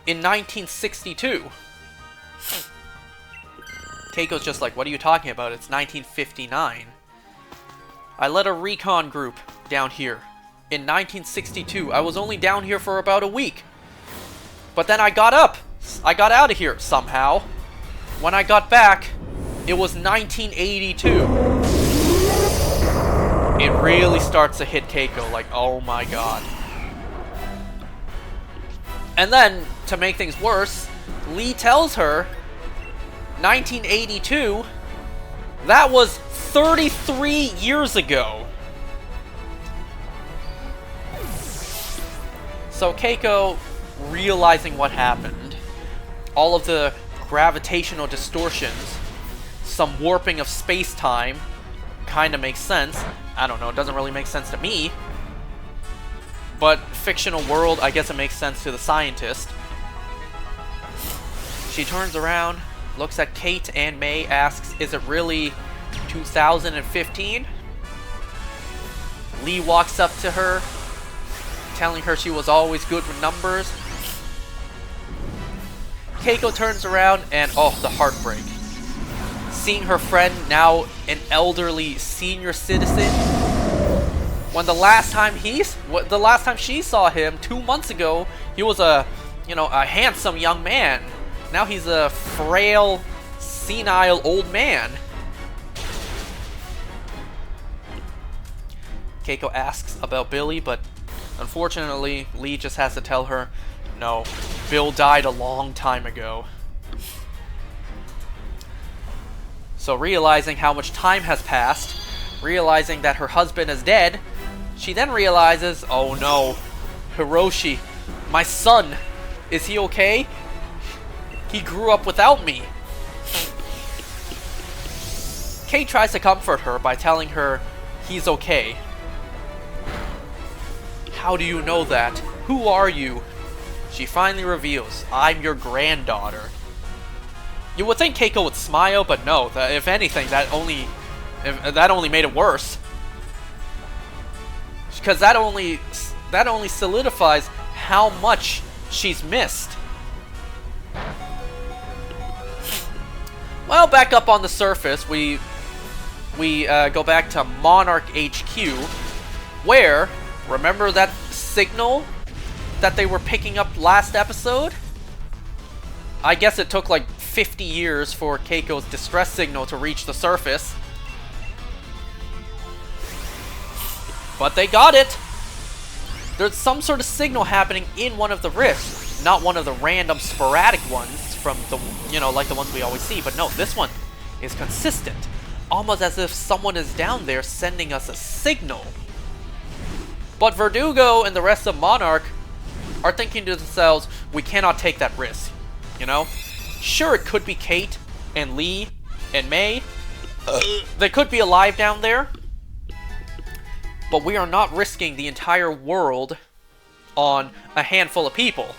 Speaker 1: in 1962. Keiko's just like, what are you talking about? It's 1959. I led a recon group down here in 1962. I was only down here for about a week. But then I got up. I got out of here somehow. When I got back, it was 1982. It really starts to hit Keiko like, oh my god. And then, to make things worse, Lee tells her, 1982, that was 33 years ago. So Keiko, realizing what happened, all of the gravitational distortions, some warping of space-time, kind of makes sense. I don't know, it doesn't really make sense to me. But fictional world, I guess it makes sense to the scientist. She turns around, looks at Kate and May, asks, is it really 2015? Lee walks up to her, telling her she was always good with numbers. Keiko turns around and, oh, the heartbreak. Seeing her friend, now an elderly senior citizen, when the last time she saw him 2 months ago, he was a handsome young man. Now he's a frail, senile old man. Keiko asks about Billy, but unfortunately, Lee just has to tell her, no, Bill died a long time ago. So realizing how much time has passed, realizing that her husband is dead, she then realizes, oh no, Hiroshi, my son, is he okay? He grew up without me. Kate tries to comfort her by telling her he's okay. How do you know that? Who are you? She finally reveals, I'm your granddaughter. You would think Keiko would smile, but no, if anything, that only made it worse. Because that only solidifies how much she's missed. Well, back up on the surface, we go back to Monarch HQ, where, remember that signal that they were picking up last episode? I guess it took like 50 years for Keiko's distress signal to reach the surface. But they got it! There's some sort of signal happening in one of the rifts, not one of the random sporadic ones from the, like the ones we always see, but no, this one is consistent. Almost as if someone is down there sending us a signal. But Verdugo and the rest of Monarch are thinking to themselves, we cannot take that risk, Sure, it could be Kate and Lee and May. They could be alive down there. But we are not risking the entire world on a handful of people.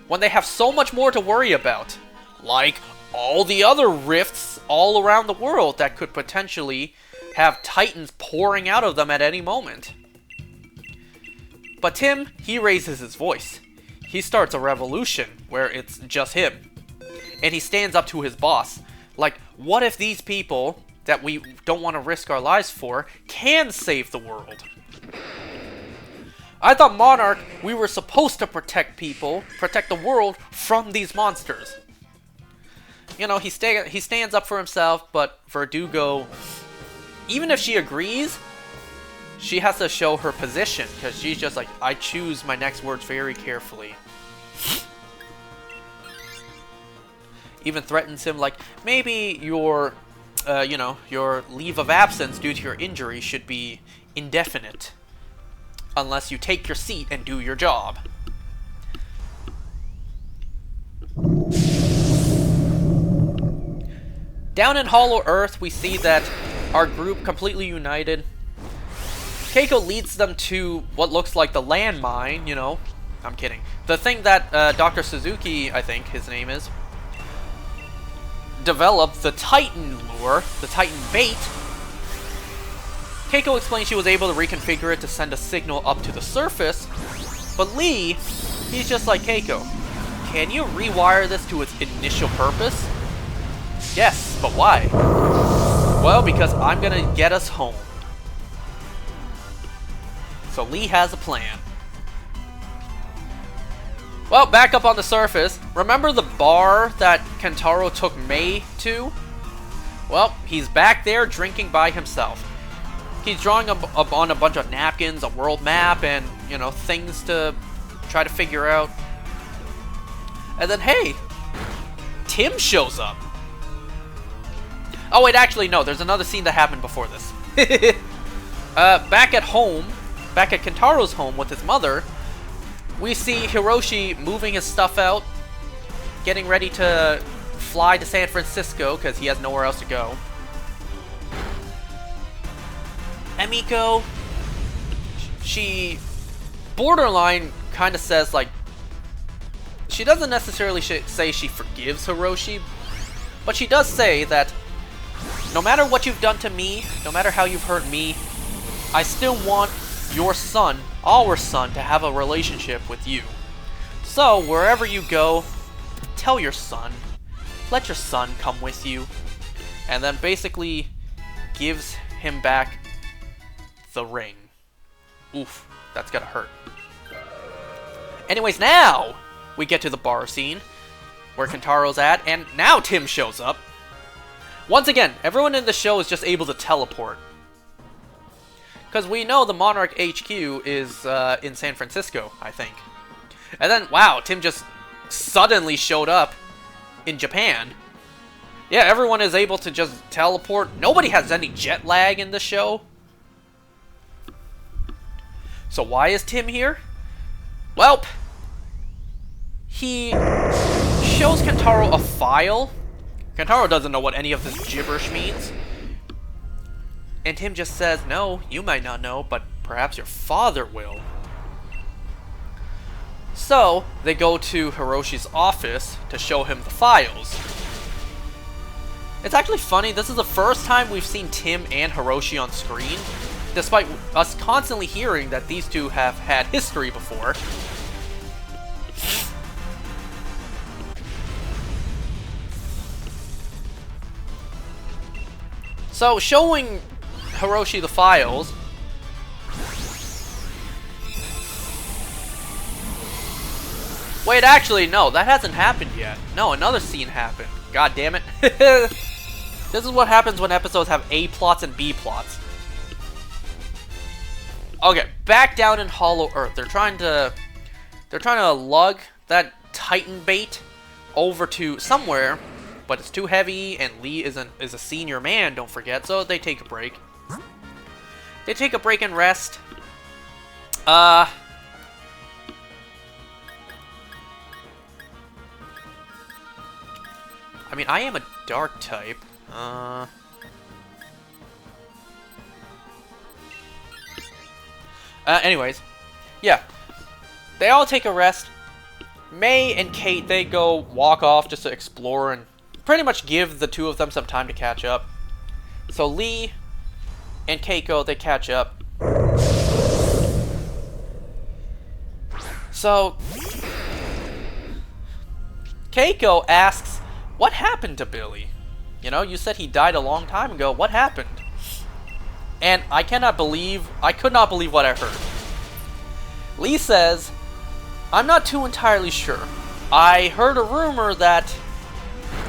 Speaker 1: When they have so much more to worry about. Like all the other rifts all around the world that could potentially have titans pouring out of them at any moment. But Tim, he raises his voice. He starts a revolution where it's just him. And he stands up to his boss, Like, what if these people that we don't want to risk our lives for can save the world? I thought Monarch, we were supposed to protect people, protect the world from these monsters. You know, he stands up for himself, but Verdugo, even if she agrees, she has to show her position, because she's just like, I choose my next words very carefully. Even threatens him like, maybe your, you know, your leave of absence due to your injury should be indefinite. Unless you take your seat and do your job. Down in Hollow Earth, we see that our group completely united. Keiko leads them to what looks like the landmine, you know. I'm kidding. The thing that Dr. Suzuki, I think his name is, developed, the Titan lure, the Titan bait. Keiko explained she was able to reconfigure it to send a signal up to the surface, but Lee, he's just like, Keiko, can you rewire this to its initial purpose? Yes, but why? Well, because I'm gonna get us home. So Lee has a plan. Well, back up on the surface, remember the bar that Kentaro took Mei to? Well, he's back there drinking by himself. He's drawing up on a bunch of napkins, a world map, and, you know, things to try to figure out. And then, hey, Tim shows up. Oh, wait, actually, no, there's another scene that happened before this. Back at home, back at Kentaro's home with his mother, we see Hiroshi moving his stuff out, getting ready to fly to San Francisco because he has nowhere else to go. Emiko, she borderline kind of says, like, she doesn't necessarily say she forgives Hiroshi, but she does say that no matter what you've done to me, no matter how you've hurt me, I still want your son, our son, to have a relationship with you. So, wherever you go, tell your son, let your son come with you, and then basically gives him back the ring. Oof, that's gotta hurt. Anyways, now we get to the bar scene where Kentaro's at, and now Tim shows up. Once again, everyone in the show is just able to teleport. Because we know the Monarch HQ is in San Francisco, I think. And then, wow, Tim just suddenly showed up in Japan. Yeah, everyone is able to just teleport. Nobody has any jet lag in the show. So why is Tim here? Welp, he shows Kentaro a file. Kentaro doesn't know what any of this gibberish means. And Tim just says, no, you might not know, but perhaps your father will. So, they go to Hiroshi's office to show him the files. It's actually funny, this is the first time we've seen Tim and Hiroshi on screen, despite us constantly hearing that these two have had history before. So, showing Hiroshi the files, wait, actually, no, that hasn't happened yet. No, another scene happened. God damn it. This is what happens when episodes have A plots and B plots. Okay, back down in Hollow Earth. They're trying to lug that Titan bait over to somewhere, but it's too heavy, and Lee is a senior man, don't forget, so they take a break. They take a break and rest. I mean, I am a dark type. Anyways, yeah. They all take a rest. Mei and Kate, they go walk off just to explore and pretty much give the two of them some time to catch up. So Lee and Keiko, they catch up. So Keiko asks, what happened to Billy? You know, you said he died a long time ago. What happened? And I could not believe what I heard. Lee says, I'm not too entirely sure. I heard a rumor that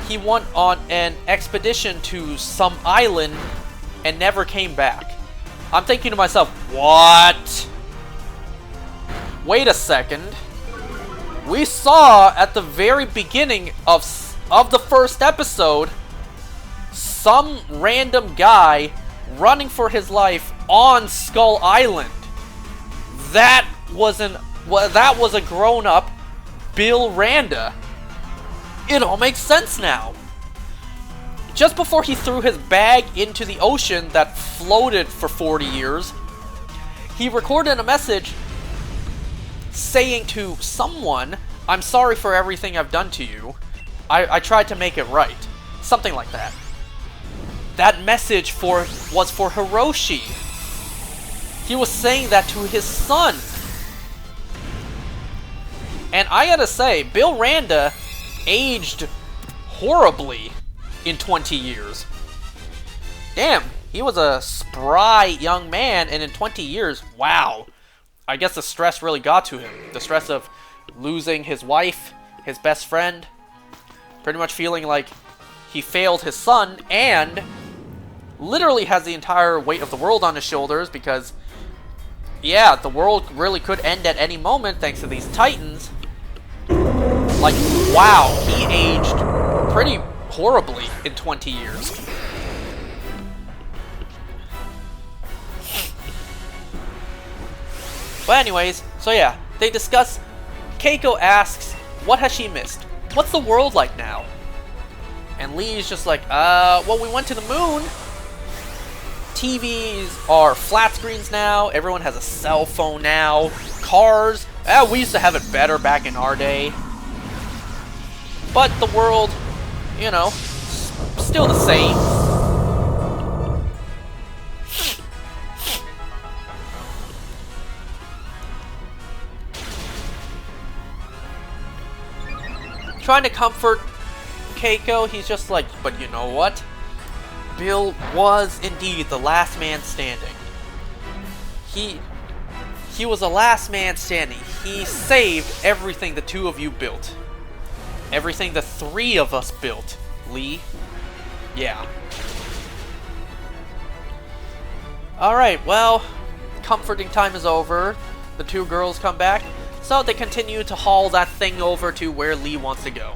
Speaker 1: he went on an expedition to some island and never came back. I'm thinking to myself, what? Wait a second. We saw at the very beginning of the first episode some random guy running for his life on Skull Island. That was a grown-up Bill Randa. It all makes sense now. Just before he threw his bag into the ocean that floated for 40 years, he recorded a message saying to someone, I'm sorry for everything I've done to you. I tried to make it right. Something like that. That message was for Hiroshi. He was saying that to his son. And I gotta say, Bill Randa aged horribly in 20 years. Damn, he was a spry young man, and in 20 years, wow. I guess the stress really got to him. The stress of losing his wife, his best friend, pretty much feeling like he failed his son, and literally has the entire weight of the world on his shoulders because, yeah, the world really could end at any moment thanks to these Titans. Like, wow, he aged pretty horribly in 20 years. But anyways, so yeah, they discuss, Keiko asks, what has she missed? What's the world like now? And Lee's just like, well, we went to the moon. TVs are flat screens now. Everyone has a cell phone now. Cars, we used to have it better back in our day. But the world, you know, still the same. Trying to comfort Keiko, he's just like, but you know what? Bill was indeed the last man standing. He was the last man standing. He saved everything the two of you built. Everything the three of us built, Lee. Yeah. Alright, well, comforting time is over. The two girls come back. So they continue to haul that thing over to where Lee wants to go.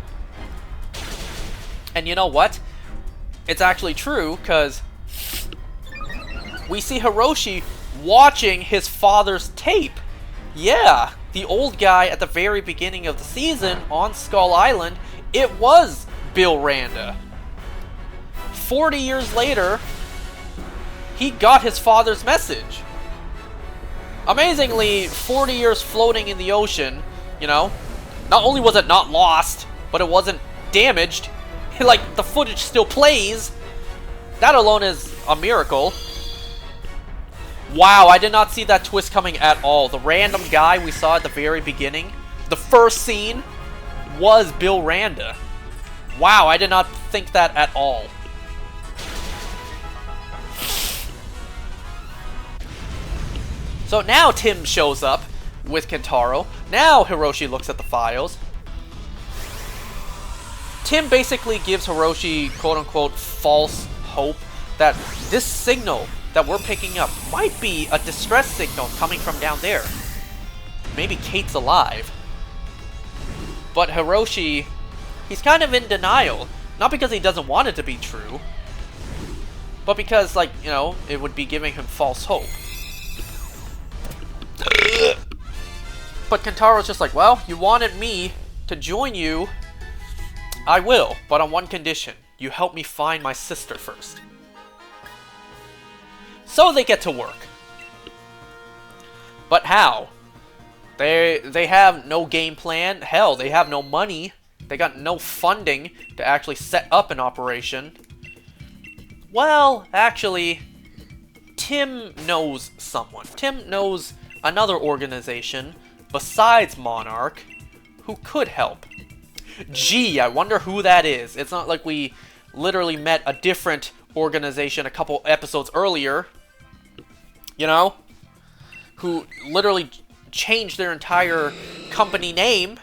Speaker 1: And you know what? It's actually true, because we see Hiroshi watching his father's tape. Yeah, the old guy at the very beginning of the season on Skull Island, it was Bill Randa. 40 years later, he got his father's message. Amazingly, 40 years floating in the ocean, you know, not only was it not lost, but it wasn't damaged. Like, the footage still plays. That alone is a miracle. Wow, I did not see that twist coming at all. The random guy we saw at the very beginning, the first scene, was Bill Randa. Wow, I did not think that at all. So now Tim shows up with Kentaro. Now Hiroshi looks at the files. Tim basically gives Hiroshi, quote-unquote, false hope that this signal that we're picking up might be a distress signal coming from down there. Maybe Kate's alive. But Hiroshi, he's kind of in denial. Not because he doesn't want it to be true, but because, like, you know, it would be giving him false hope. But Kentaro's just like, well, you wanted me to join you. I will, but on one condition. You help me find my sister first. So they get to work. But how? They have no game plan. Hell, they have no money. They got no funding to actually set up an operation. Well, actually, Tim knows someone. Tim knows another organization besides Monarch who could help. Gee, I wonder who that is. It's not like we literally met a different organization a couple episodes earlier, you know, who literally changed their entire company name.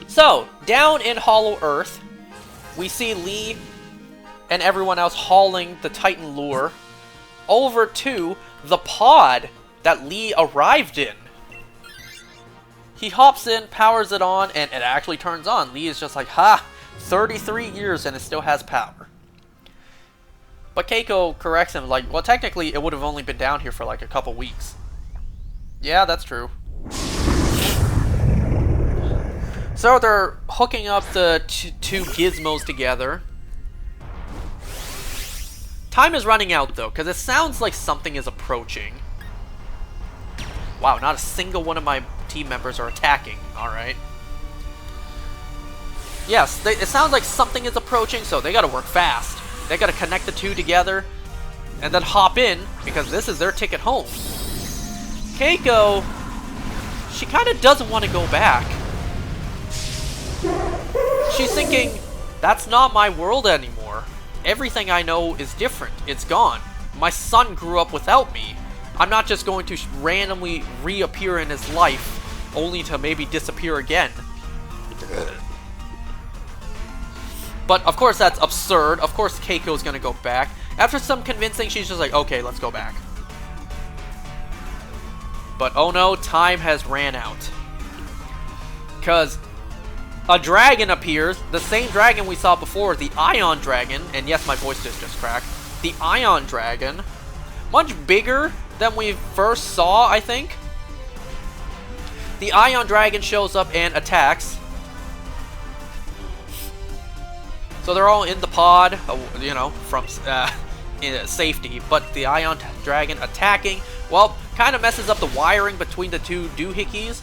Speaker 1: So, down in Hollow Earth, we see Lee and everyone else hauling the Titan lure over to the pod that Lee arrived in. He hops in, powers it on, and it actually turns on. Lee is just like, ha! 33 years and it still has power. But Keiko corrects him, like, well, technically it would have only been down here for like a couple weeks. Yeah, that's true. So they're hooking up the two gizmos together. Time is running out though, because it sounds like something is approaching. Wow, not a single one of my team members are attacking. Alright. Yes, it sounds like something is approaching, so they gotta work fast. They gotta connect the two together, and then hop in, because this is their ticket home. Keiko, she kind of doesn't want to go back. She's thinking, that's not my world anymore. Everything I know is different. It's gone. My son grew up without me. I'm not just going to randomly reappear in his life, only to maybe disappear again. But of course that's absurd. Of course Keiko's gonna go back. After some convincing, she's just like, okay, let's go back. But oh no, time has ran out. Because a dragon appears, the same dragon we saw before, the Ion Dragon, and yes, my voice just cracked. The Ion Dragon, much bigger than we first saw, I think. The Ion Dragon shows up and attacks. So they're all in the pod, you know, from in safety, but the Ion Dragon attacking, well, kind of messes up the wiring between the two doohickeys.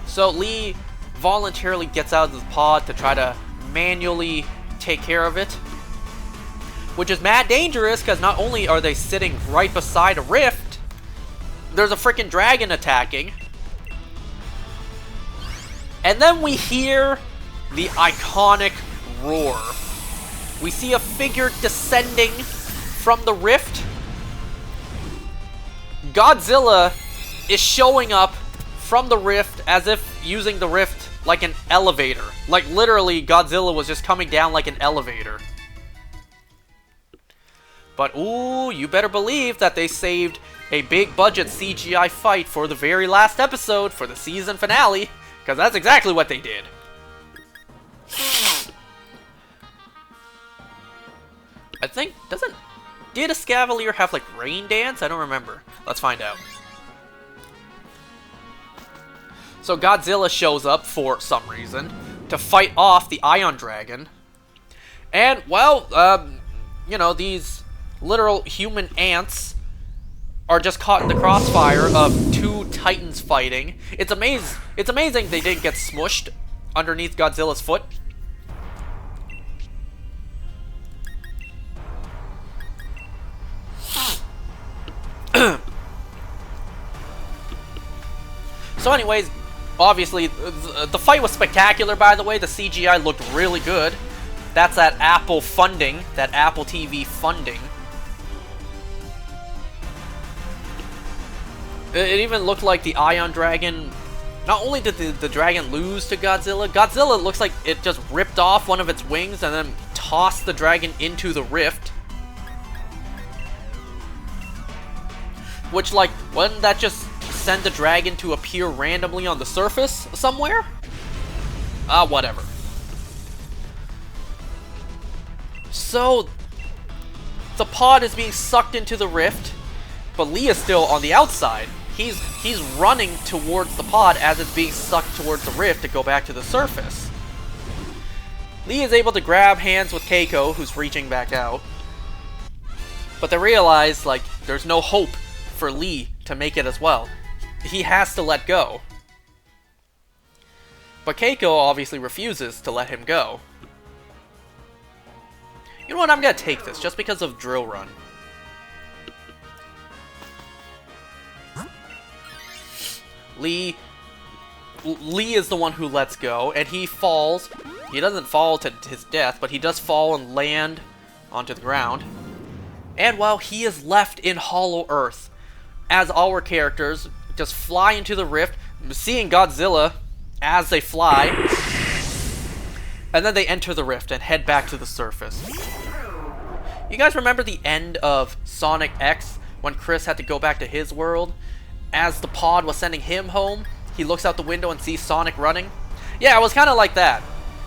Speaker 1: So Lee voluntarily gets out of the pod to try to manually take care of it, which is mad dangerous because not only are they sitting right beside a rift, there's a freaking dragon attacking. And then we hear the iconic roar. We see a figure descending from the rift. Godzilla is showing up from the rift as if using the rift like an elevator. Like literally Godzilla was just coming down like an elevator. But ooh, you better believe that they saved a big budget CGI fight for the very last episode, for the season finale, because that's exactly what they did. I think, did Escavalier have like rain dance? I don't remember. Let's find out. So Godzilla shows up for some reason to fight off the Ion Dragon. And, well, you know, these literal human ants are just caught in the crossfire of two titans fighting. It's amazing they didn't get smushed underneath Godzilla's foot. So anyways, obviously, the fight was spectacular, by the way. The CGI looked really good. That's that Apple funding, that Apple TV funding. It even looked like the Ion Dragon, not only did the dragon lose to Godzilla, Godzilla looks like it just ripped off one of its wings and then tossed the dragon into the rift. Which, like, wouldn't that just send the dragon to appear randomly on the surface somewhere? Whatever. So, the pod is being sucked into the rift, but Lee is still on the outside. He's running towards the pod as it's being sucked towards the rift to go back to the surface. Lee is able to grab hands with Keiko, who's reaching back out. But they realize, like, there's no hope for Lee to make it as well. He has to let go. But Keiko obviously refuses to let him go. You know what, I'm gonna take this, just because of Drill Run. Lee is the one who lets go, and he falls. He doesn't fall to his death, but he does fall and land onto the ground. And well, he is left in Hollow Earth, as our characters just fly into the rift, seeing Godzilla as they fly, and then they enter the rift and head back to the surface. You guys remember the end of Sonic X, when Chris had to go back to his world? As the pod was sending him home, he looks out the window and sees Sonic running. Yeah, it was kind of like that.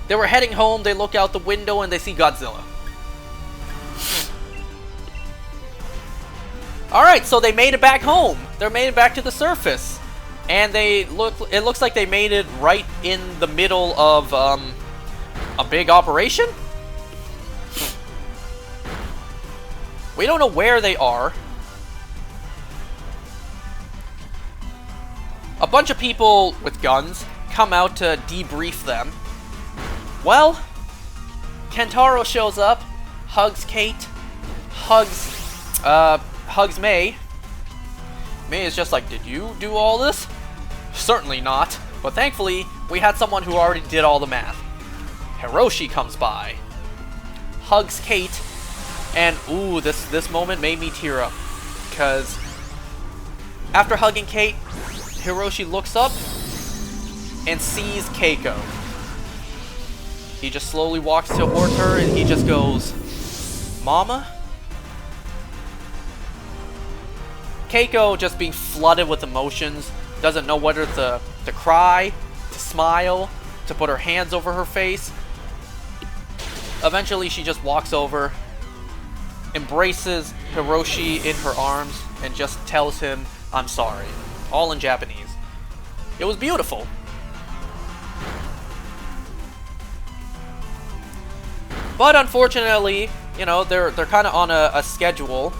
Speaker 1: They were heading home, they look out the window, and they see Godzilla. Alright, so they made it back home. They made it back to the surface. And it looks like they made it right in the middle of a big operation? We don't know where they are. A bunch of people with guns come out to debrief them. Well, Kentaro shows up, hugs Kate, hugs May. May is just like, did you do all this? Certainly not. But thankfully, we had someone who already did all the math. Hiroshi comes by, hugs Kate, and ooh, this moment made me tear up. Because after hugging Kate, Hiroshi looks up and sees Keiko. He just slowly walks toward her and he just goes, Mama? Keiko, just being flooded with emotions, doesn't know whether to cry, to smile, to put her hands over her face. Eventually, she just walks over, embraces Hiroshi in her arms, and just tells him, I'm sorry. All in Japanese. It was beautiful. But unfortunately, you know, they're kind of on a schedule.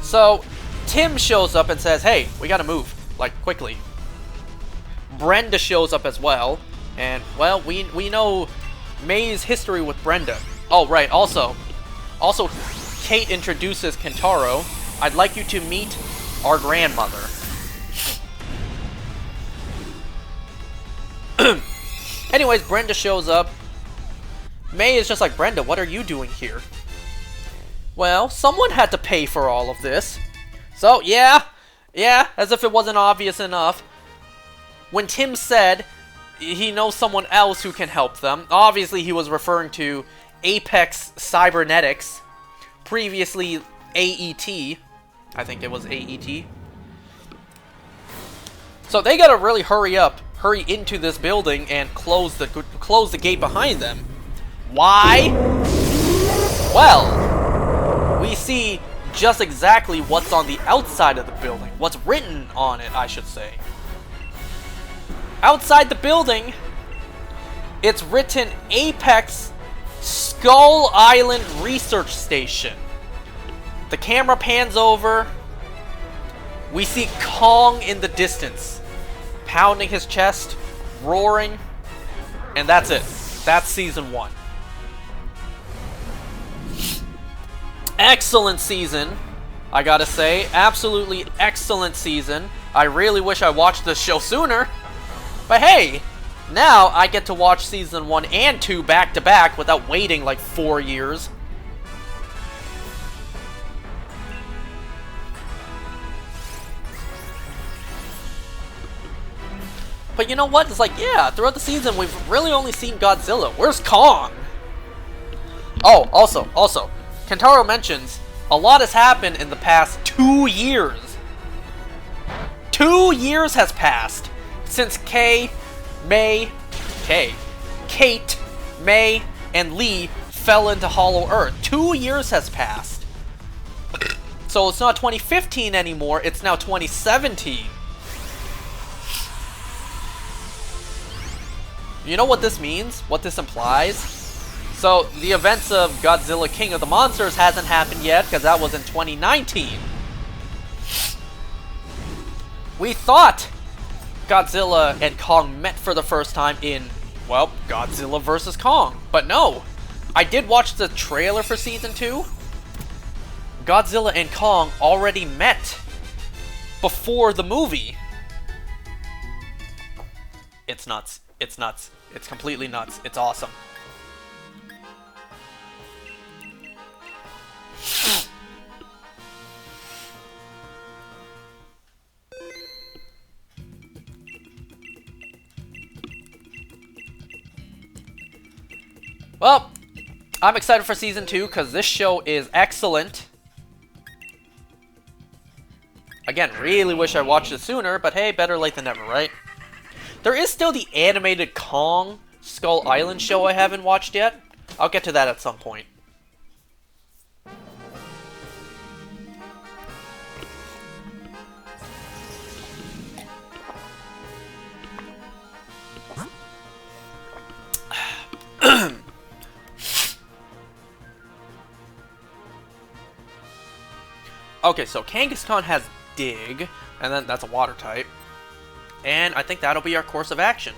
Speaker 1: So, Tim shows up and says, hey, we gotta move, like, quickly. Brenda shows up as well, and, well, we know May's history with Brenda. Oh, right, also, Kate introduces Kentaro. I'd like you to meet our grandmother. Anyways, Brenda shows up. May is just like, Brenda, what are you doing here? Well, someone had to pay for all of this. So, yeah, as if it wasn't obvious enough. When Tim said he knows someone else who can help them, obviously he was referring to Apex Cybernetics, previously AET. I think it was AET. So they gotta really hurry into this building and close the gate behind them. Why? Well, we see just exactly what's on the outside of the building. What's written on it, I should say. Outside the building, it's written Apex Skull Island Research Station. The camera pans over. We see Kong in the distance, pounding his chest, roaring, and that's it. That's Season 1. Excellent season, I gotta say. Absolutely excellent season. I really wish I watched this show sooner. But hey, now I get to watch Season 1 and 2 back to back without waiting like 4 years. But you know what? It's like, yeah, throughout the season, we've really only seen Godzilla. Where's Kong? Oh, also, Kentaro mentions a lot has happened in the past 2 years. 2 years has passed since Kate, May, and Lee fell into Hollow Earth. 2 years has passed. So it's not 2015 anymore, it's now 2017. You know what this means? What this implies? So, the events of Godzilla King of the Monsters hasn't happened yet, because that was in 2019. We thought Godzilla and Kong met for the first time in, well, Godzilla vs. Kong. But no, I did watch the trailer for Season 2. Godzilla and Kong already met before the movie. It's nuts. It's nuts. It's completely nuts. It's awesome. Well, I'm excited for Season 2 because this show is excellent. Again, really wish I watched it sooner, but hey, better late than never, right? There is still the animated Kong Skull Island show I haven't watched yet. I'll get to that at some point. Okay, so Kangaskhan has Dig, and then that's a water type. And I think that'll be our course of action.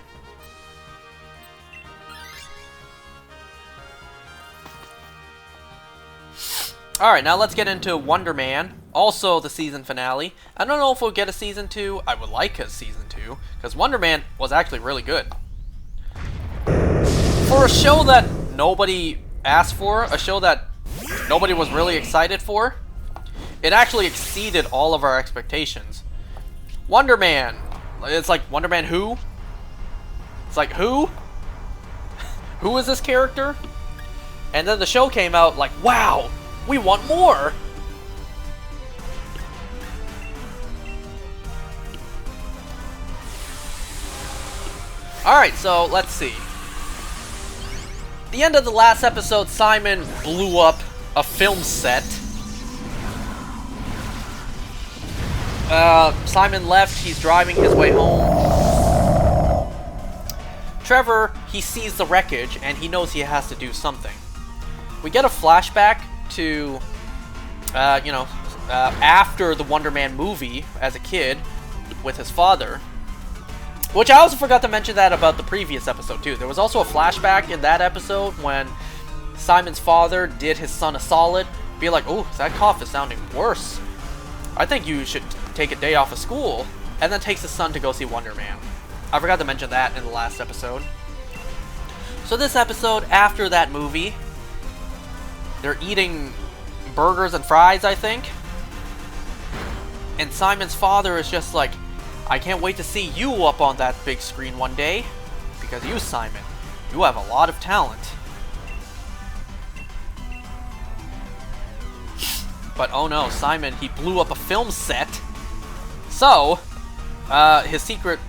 Speaker 1: Alright, now let's get into Wonder Man, also the season finale. I don't know if we'll get a Season 2. I would like a Season 2, because Wonder Man was actually really good. For a show that nobody asked for, a show that nobody was really excited for, it actually exceeded all of our expectations. Wonder Man. It's like, Wonder Man who? It's like, who? Who is this character? And then the show came out like, wow, we want more! Alright, so let's see. The end of the last episode, Simon blew up a film set. Simon left, he's driving his way home. Trevor, he sees the wreckage, and he knows he has to do something. We get a flashback to, after the Wonder Man movie, as a kid, with his father. Which I also forgot to mention that about the previous episode, too. There was also a flashback in that episode when Simon's father did his son a solid. Be like, oh, that cough is sounding worse. I think you should take a day off of school, and then takes his son to go see Wonder Man. I forgot to mention that in the last episode. So this episode, after that movie, they're eating burgers and fries, I think. And Simon's father is just like, I can't wait to see you up on that big screen one day, because you, Simon, you have a lot of talent. But oh no, Simon, he blew up a film set. So, his secret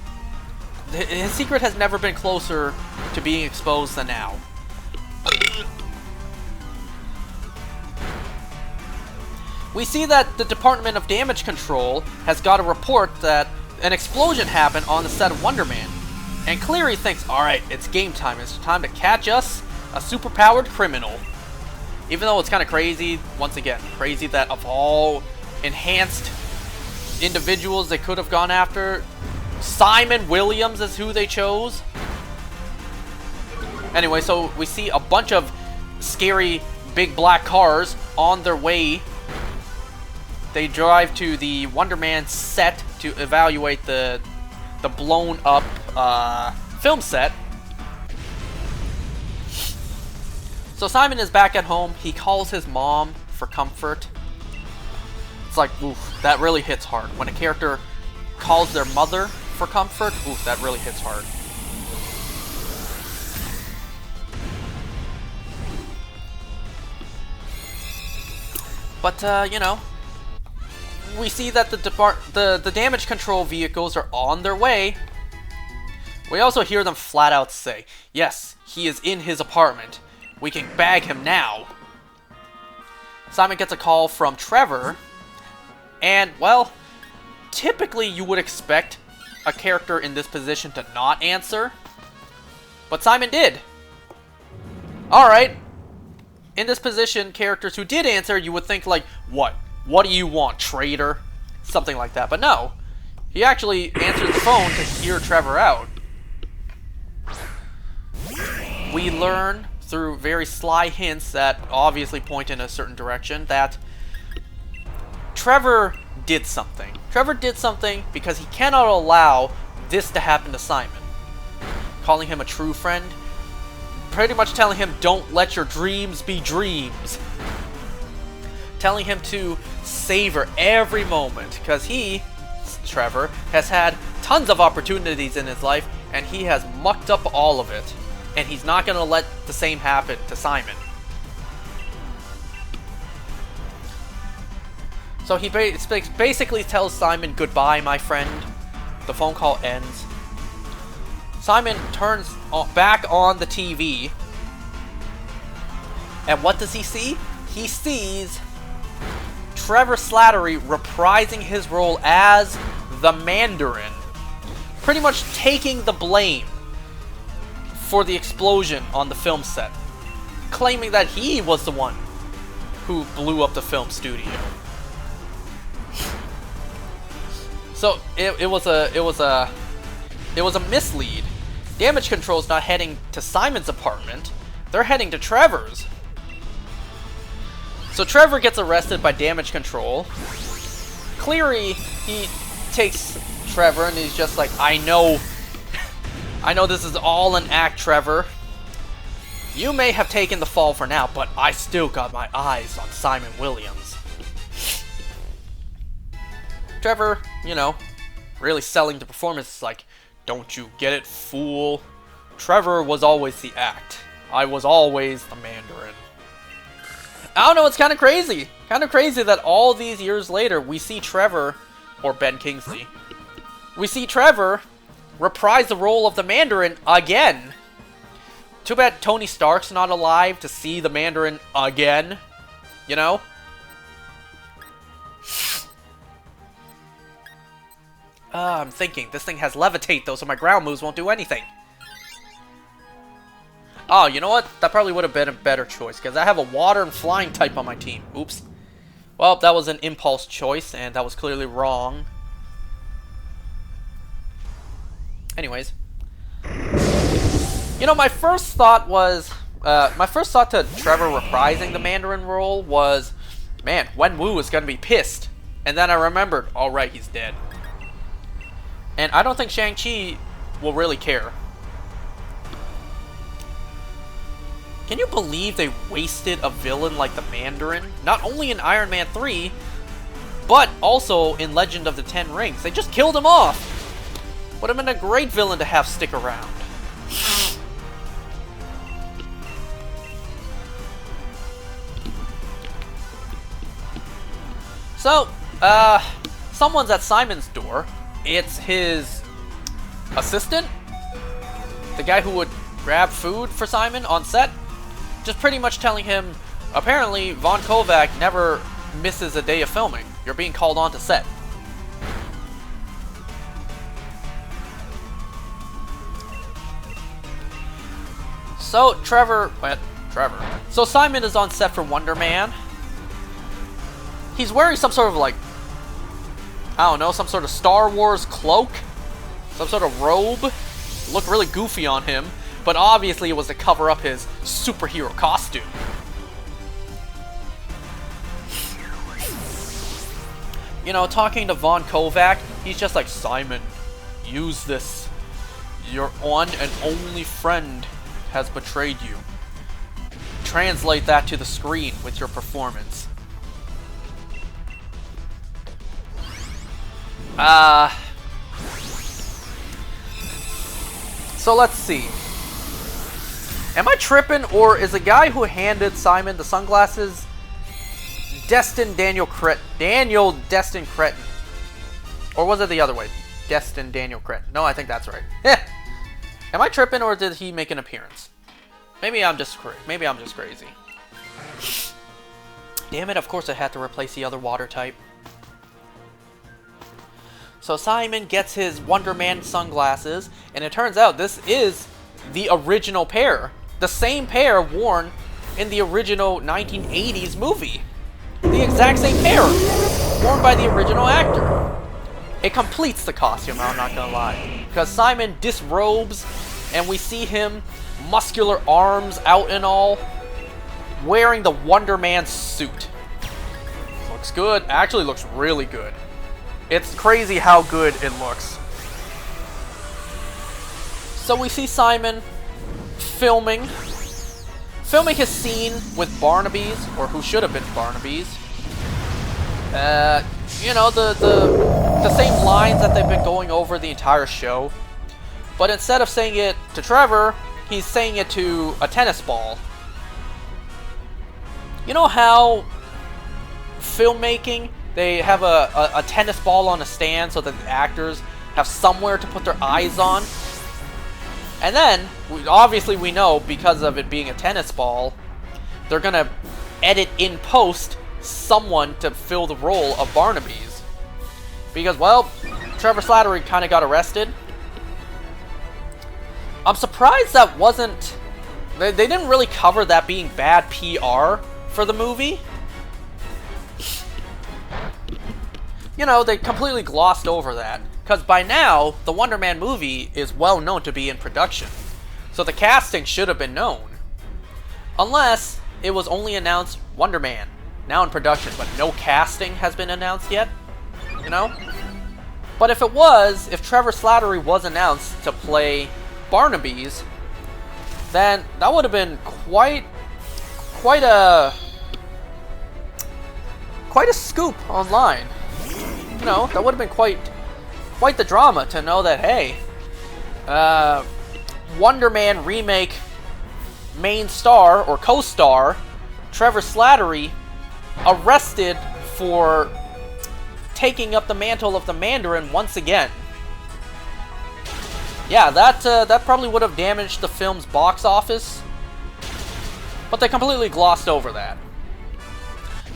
Speaker 1: has never been closer to being exposed than now. We see that the Department of Damage Control has got a report that an explosion happened on the set of Wonder Man. And Cleary thinks, alright, it's game time. It's time to catch us a superpowered criminal. Even though it's kind of crazy, once again, crazy that of all enhanced individuals they could have gone after, Simon Williams is who they chose. Anyway, so we see a bunch of scary big black cars on their way. They drive to the Wonder Man set to evaluate the blown up film set. So Simon is back at home. He calls his mom for comfort. It's like, oof, that really hits hard. When a character calls their mother for comfort, oof, that really hits hard. But, you know, we see that the damage control vehicles are on their way. We also hear them flat out say, yes, he is in his apartment. We can bag him now. Simon gets a call from Trevor. And, well, typically you would expect a character in this position to not answer. But Simon did. Alright. In this position, characters who did answer, you would think like, what? What do you want, traitor? Something like that. But no. He actually answers the phone to hear Trevor out. We learn through very sly hints that obviously point in a certain direction that Trevor did something. Trevor did something because he cannot allow this to happen to Simon. Calling him a true friend, pretty much telling him don't let your dreams be dreams. Telling him to savor every moment, because he, Trevor, has had tons of opportunities in his life and he has mucked up all of it. And he's not going to let the same happen to Simon. So he basically tells Simon, goodbye, my friend. The phone call ends. Simon turns back on the TV. And what does he see? He sees Trevor Slattery reprising his role as the Mandarin. Pretty much taking the blame for the explosion on the film set. Claiming that he was the one who blew up the film studio. So it was a mislead. Damage Control's not heading to Simon's apartment. They're heading to Trevor's. So Trevor gets arrested by Damage Control. Cleary, he takes Trevor and he's just like, I know this is all an act, Trevor. You may have taken the fall for now, but I still got my eyes on Simon Williams. Trevor, you know, really selling the performance. It's like, don't you get it, fool? Trevor was always the act. I was always the Mandarin. I don't know, it's kind of crazy. Kind of crazy that all these years later, we see Trevor, or Ben Kingsley, we see Trevor reprise the role of the Mandarin again. Too bad Tony Stark's not alive to see the Mandarin again. You know? I'm thinking, this thing has levitate though, so my ground moves won't do anything. Oh, you know what? That probably would have been a better choice, because I have a water and flying type on my team. Oops. Well, that was an impulse choice, and that was clearly wrong. Anyways. You know, my first thought to Trevor reprising the Mandarin role was, man, Wenwu is going to be pissed. And then I remembered, alright, he's dead. And I don't think Shang-Chi will really care. Can you believe they wasted a villain like the Mandarin? Not only in Iron Man 3, but also in Legend of the Ten Rings. They just killed him off. Would have been a great villain to have stick around. So, someone's at Simon's door. It's his assistant, the guy who would grab food for Simon on set, just pretty much telling him, apparently Von Kovac never misses a day of filming. You're being called on to set. So So Simon is on set for Wonder Man. He's wearing some sort of like, I don't know, some sort of Star Wars cloak, some sort of robe. Looked really goofy on him, but obviously it was to cover up his superhero costume. You know, talking to Von Kovac, he's just like, Simon, use this. Your one and only friend has betrayed you. Translate that to the screen with your performance. So let's see. Am I tripping, or is the guy who handed Simon the sunglasses Daniel Destin Cretton? Or was it the other way? Destin Daniel Cretton. No, I think that's right. Am I tripping, or did he make an appearance? Maybe I'm just crazy. Damn it, of course I had to replace the other water type. So Simon gets his Wonder Man sunglasses, and it turns out this is the original pair. The same pair worn in the original 1980s movie. The exact same pair, worn by the original actor. It completes the costume, I'm not gonna lie. Because Simon disrobes, and we see him, muscular arms out and all, wearing the Wonder Man suit. Looks good, actually looks really good. It's crazy how good it looks. So we see Simon filming his scene with Barnaby's, or who should have been Barnaby's. You know, the same lines that they've been going over the entire show. But instead of saying it to Trevor, he's saying it to a tennis ball. You know how filmmaking, they have a tennis ball on a stand so that the actors have somewhere to put their eyes on? And then, obviously we know, because of it being a tennis ball, they're gonna edit in post someone to fill the role of Barnaby's. Because, well, Trevor Slattery kind of got arrested. I'm surprised that wasn't... They didn't really cover that being bad PR for the movie. You know, they completely glossed over that. Because by now, the Wonder Man movie is well known to be in production. So the casting should have been known. Unless it was only announced Wonder Man, now in production, but no casting has been announced yet. You know? But if Trevor Slattery was announced to play Barnaby's, then that would have been quite a scoop online. You know, that would have been quite the drama to know that, hey, Wonder Man remake main star or co-star Trevor Slattery arrested for taking up the mantle of the Mandarin once again. Yeah, that probably would have damaged the film's box office, but they completely glossed over that.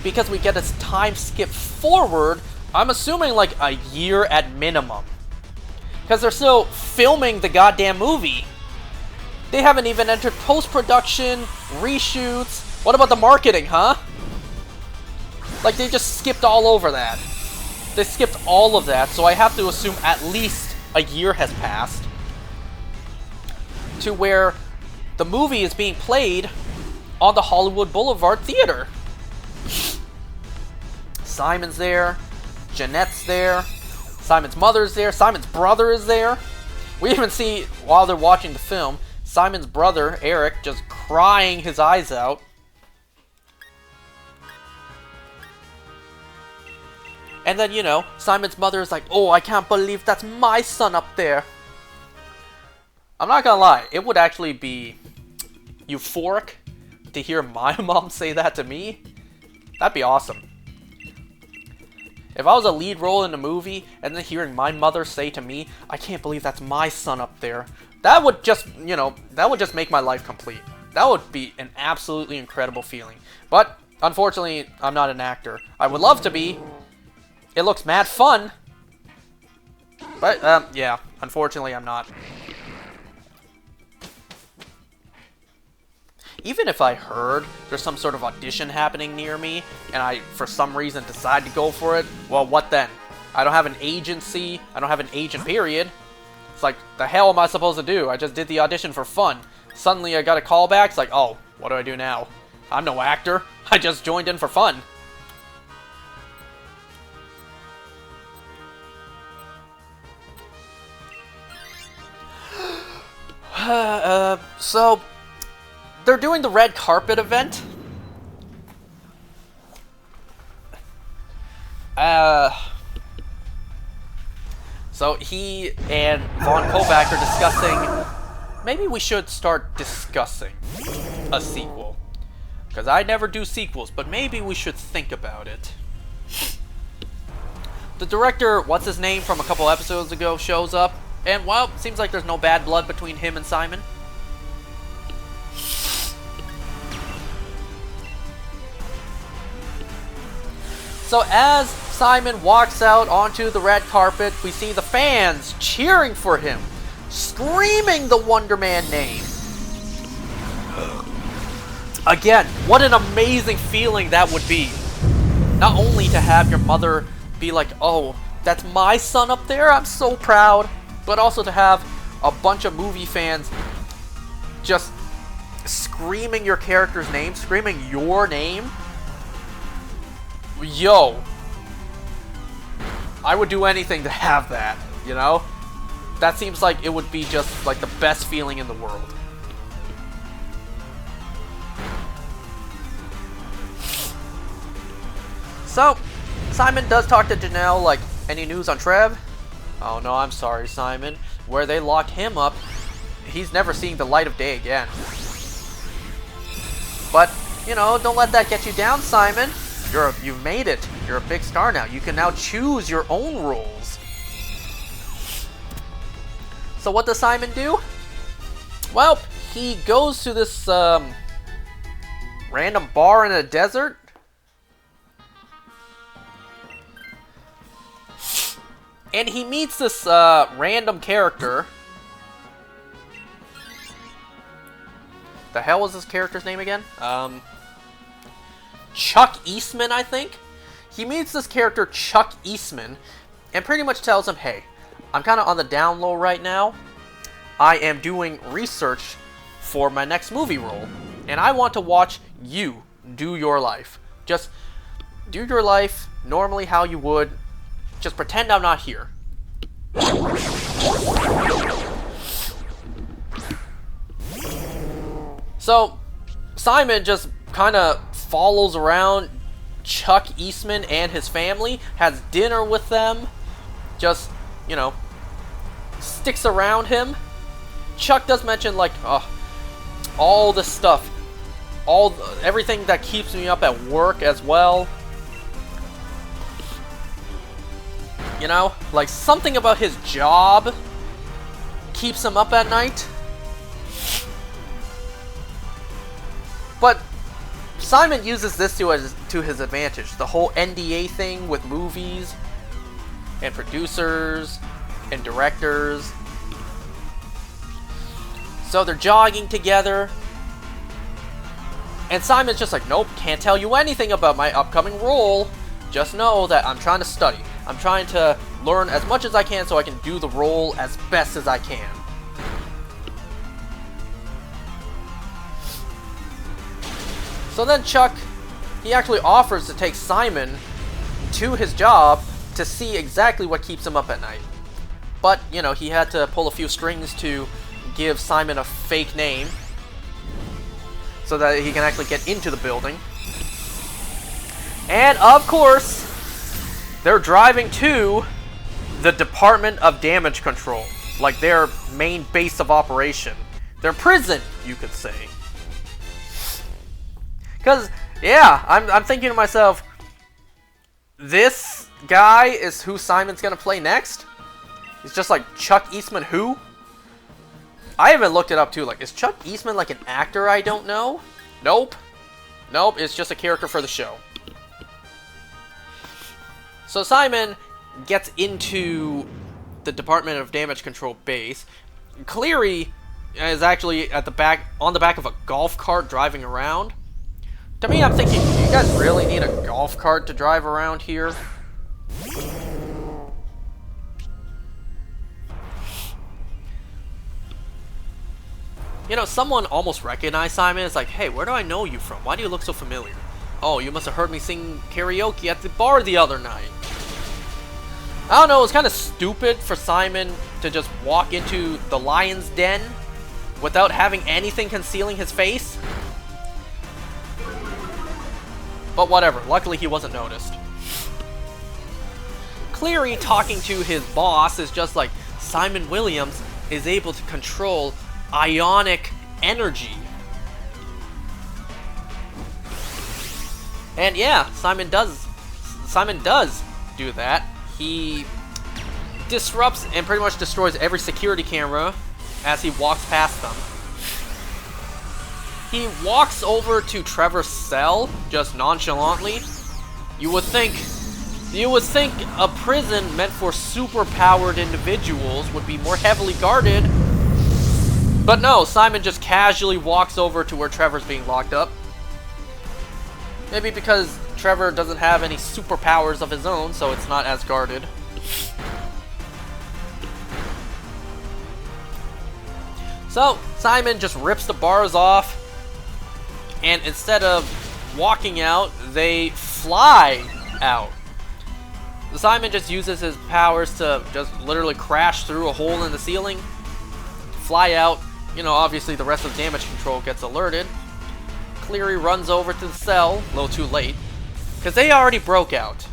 Speaker 1: Because we get a time skip forward, I'm assuming like a year at minimum. Because they're still filming the goddamn movie. They haven't even entered post-production, reshoots. What about the marketing, huh? Like, they just skipped all over that. They skipped all of that, so I have to assume at least a year has passed to where the movie is being played on the Hollywood Boulevard Theater. Simon's there. Jeanette's there. Simon's mother's there. Simon's brother is there. We even see, while they're watching the film, Simon's brother, Eric, just crying his eyes out. And then, you know, Simon's mother is like, oh, I can't believe that's my son up there. I'm not gonna lie, it would actually be euphoric to hear my mom say that to me. That'd be awesome. If I was a lead role in a movie, and then hearing my mother say to me, I can't believe that's my son up there, that would just, you know, that would just make my life complete. That would be an absolutely incredible feeling. But, unfortunately, I'm not an actor. I would love to be. It looks mad fun. But, yeah, unfortunately, I'm not. Even if I heard there's some sort of audition happening near me, and I, for some reason, decide to go for it, well, what then? I don't have an agency, I don't have an agent, period. It's like, the hell am I supposed to do? I just did the audition for fun. Suddenly I got a call back, it's like, oh, what do I do now? I'm no actor, I just joined in for fun. So, they're doing the red carpet event. So he and Von Kovac are discussing, maybe we should start discussing a sequel. Because I never do sequels, but maybe we should think about it. The director, what's his name, from a couple episodes ago shows up. And, well, seems like there's no bad blood between him and Simon. So as Simon walks out onto the red carpet, we see the fans cheering for him, screaming the Wonder Man name. Again, what an amazing feeling that would be. Not only to have your mother be like, oh, that's my son up there, I'm so proud. But also to have a bunch of movie fans just screaming your character's name, screaming your name. Yo. I would do anything to have that, you know? That seems like it would be just like the best feeling in the world. So, Simon does talk to Janelle, like, any news on Trev? Oh no, I'm sorry, Simon. Where they locked him up, he's never seeing the light of day again. But, you know, don't let that get you down, Simon. You've made it. You're a big star now. You can now choose your own roles. So what does Simon do? Well, he goes to this random bar in a desert. And he meets this random character. The hell was this character's name again? Chuck Eastman, I think? He meets this character, Chuck Eastman, and pretty much tells him, hey, I'm kind of on the down low right now. I am doing research for my next movie role, and I want to watch you do your life. Just do your life normally how you would. Just pretend I'm not here. So, Simon just kind of follows around Chuck Eastman and his family, has dinner with them, just, you know, sticks around him. Chuck does mention, like, all this stuff, everything that keeps me up at work as well. You know, like something about his job keeps him up at night. But Simon uses this to his advantage. The whole NDA thing with movies and producers and directors. So they're jogging together. And Simon's just like, nope, can't tell you anything about my upcoming role. Just know that I'm trying to study. I'm trying to learn as much as I can so I can do the role as best as I can. So then Chuck, he actually offers to take Simon to his job to see exactly what keeps him up at night. But, you know, he had to pull a few strings to give Simon a fake name so that he can actually get into the building. And, of course, they're driving to the Department of Damage Control, like their main base of operation. Their prison, you could say. Because, yeah, I'm thinking to myself, this guy is who Simon's going to play next? It's just like Chuck Eastman who? I haven't looked it up too. Like, is Chuck Eastman like an actor I don't know? Nope. Nope, it's just a character for the show. So Simon gets into the Department of Damage Control base. Cleary is actually at the back, on the back of a golf cart driving around. To me, I'm thinking, do you guys really need a golf cart to drive around here? You know, someone almost recognized Simon. It's like, hey, where do I know you from? Why do you look so familiar? Oh, you must have heard me sing karaoke at the bar the other night. I don't know, it was kind of stupid for Simon to just walk into the lion's den without having anything concealing his face. But whatever, luckily he wasn't noticed. Cleary talking to his boss is just like, Simon Williams is able to control ionic energy. And yeah, Simon does do that. He disrupts and pretty much destroys every security camera as he walks past them. He walks over to Trevor's cell just nonchalantly. You would think a prison meant for super-powered individuals would be more heavily guarded. But no, Simon just casually walks over to where Trevor's being locked up. Maybe because Trevor doesn't have any superpowers of his own, so it's not as guarded. So, Simon just rips the bars off, and instead of walking out, they fly out. Simon just uses his powers to just literally crash through a hole in the ceiling, fly out. You know, obviously the rest of damage control gets alerted. Cleary runs over to the cell, a little too late, because they already broke out.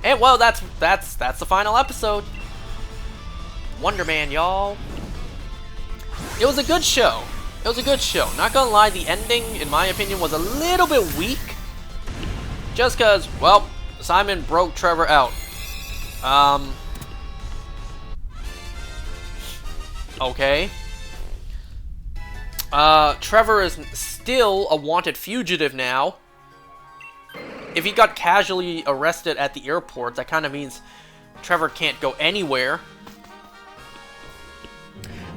Speaker 1: And well, that's the final episode. Wonder Man, y'all. It was a good show. It was a good show. Not gonna lie, the ending, in my opinion, was a little bit weak. Just because, well, Simon broke Trevor out. Okay. Trevor is still a wanted fugitive now. If he got casually arrested at the airport, that kind of means Trevor can't go anywhere.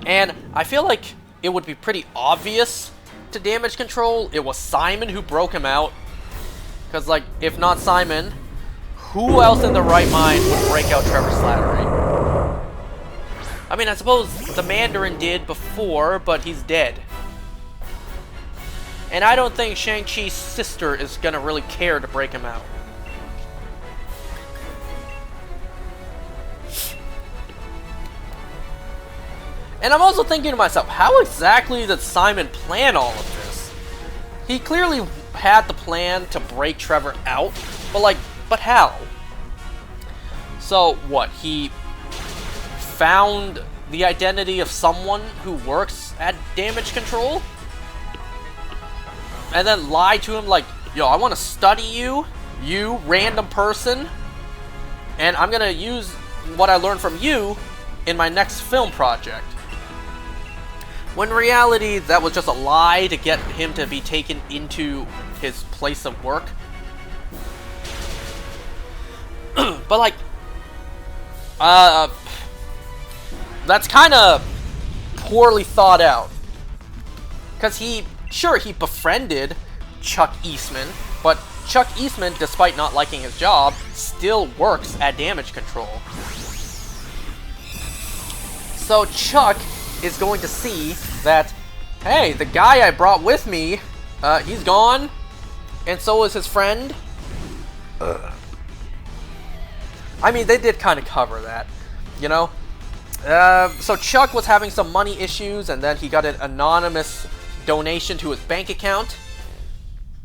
Speaker 1: And I feel like it would be pretty obvious to Damage Control it was Simon who broke him out. Because, like, if not Simon, who else in their right mind would break out Trevor Slattery? I mean, I suppose the Mandarin did before, but he's dead. And I don't think Shang-Chi's sister is gonna really care to break him out. And I'm also thinking to myself, how exactly did Simon plan all of this? He clearly had the plan to break Trevor out, but how? So what, he found the identity of someone who works at Damage Control? And then lied to him like, yo, I want to study you, random person, and I'm gonna use what I learned from you in my next film project. When in reality, that was just a lie to get him to be taken into his place of work. But like, that's kind of poorly thought out. Because he befriended Chuck Eastman, but Chuck Eastman, despite not liking his job, still works at Damage Control. So Chuck is going to see that, hey, the guy I brought with me, he's gone, and so is his friend. I mean, they did kind of cover that, you know? So Chuck was having some money issues, and then he got an anonymous donation to his bank account.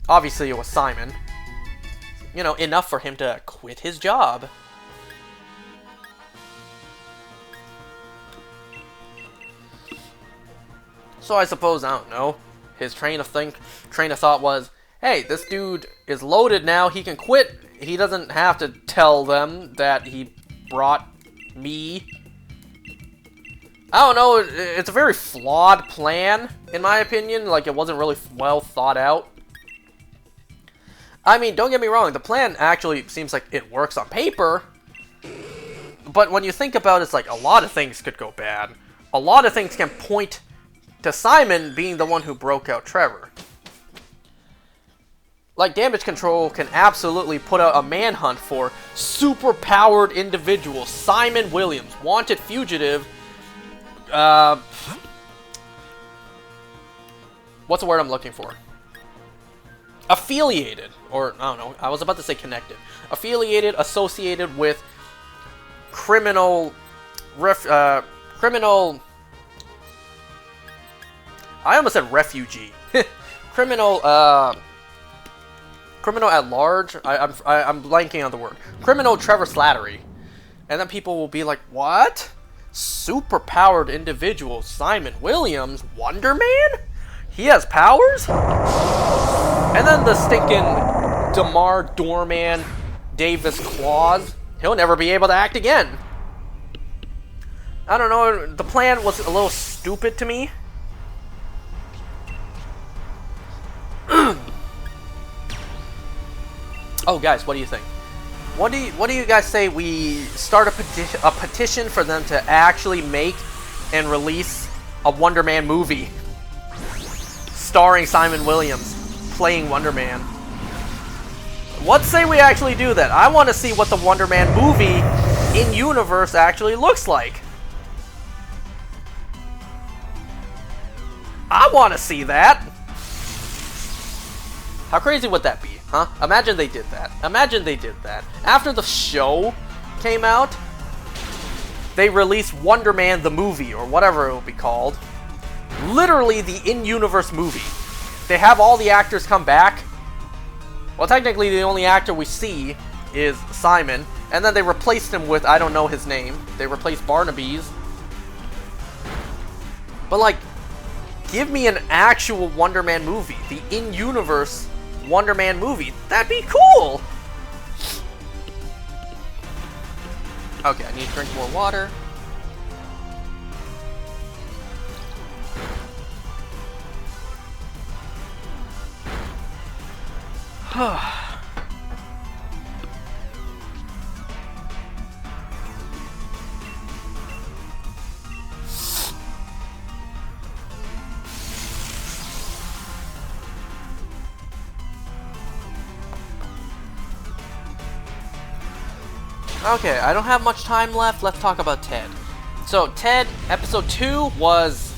Speaker 1: Obviously, it was Simon. You know, enough for him to quit his job. So I suppose, I don't know, his train of thought was, hey, this dude is loaded now, he can quit. He doesn't have to tell them that he brought me. I don't know, it's a very flawed plan, in my opinion. Like, it wasn't really well thought out. I mean, don't get me wrong, the plan actually seems like it works on paper. But when you think about it, it's like a lot of things could go bad. A lot of things can point to Simon being the one who broke out Trevor. Like, Damage Control can absolutely put out a manhunt for super-powered individual Simon Williams, wanted fugitive. What's the word I'm looking for? Affiliated, or I don't know, I was about to say connected. Affiliated, associated with criminal, I almost said refugee. Criminal at large. I'm blanking on the word. Criminal Trevor Slattery. And then people will be like, what? Super-powered individual Simon Williams? Wonder Man? He has powers? And then the stinking Damar Doorman Davis Claus. He'll never be able to act again. I don't know. The plan was a little stupid to me. Oh, guys, what do you think? What do you guys say we start a petition for them to actually make and release a Wonder Man movie starring Simon Williams playing Wonder Man? What say we actually do that? I want to see what the Wonder Man movie in universe actually looks like. I want to see that. How crazy would that be? Huh? Imagine they did that. Imagine they did that. After the show came out, they released Wonder Man the movie, or whatever it will be called. Literally the in-universe movie. They have all the actors come back. Well, technically the only actor we see is Simon. And then they replaced him with, I don't know his name. They replaced Barnaby's. But like, give me an actual Wonder Man movie. The in-universe Wonder Man movie. That'd be cool! Okay, I need to drink more water. Okay, I don't have much time left. Let's talk about Ted. So, Ted, episode 2 was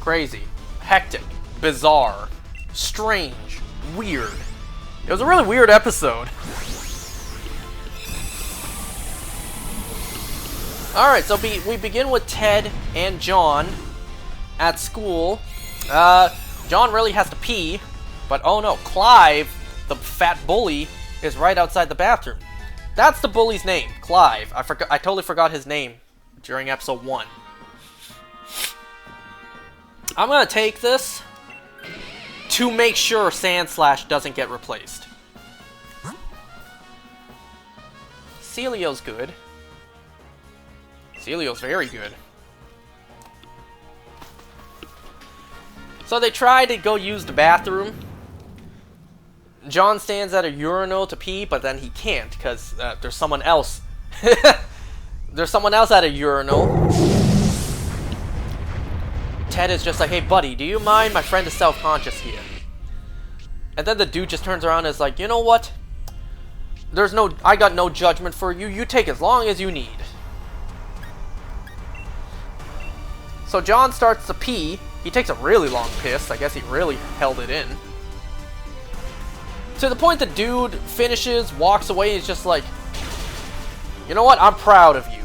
Speaker 1: crazy, hectic, bizarre, strange, weird. It was a really weird episode. Alright, so we begin with Ted and John at school. John really has to pee, but oh no, Clive, the fat bully, is right outside the bathroom. That's the bully's name, Clive. I totally forgot his name during episode 1. I'm gonna take this to make sure Sandslash doesn't get replaced. Celio's good. Celio's very good. So they try to go use the bathroom. John stands at a urinal to pee, but then he can't because there's someone else. There's someone else at a urinal. Ted is just like, hey buddy, do you mind? My friend is self-conscious here. And then the dude just turns around and is like, you know what? I got no judgment for you. You take as long as you need. So John starts to pee. He takes a really long piss. I guess he really held it in. To the point the dude finishes, walks away, and is just like, you know what? I'm proud of you.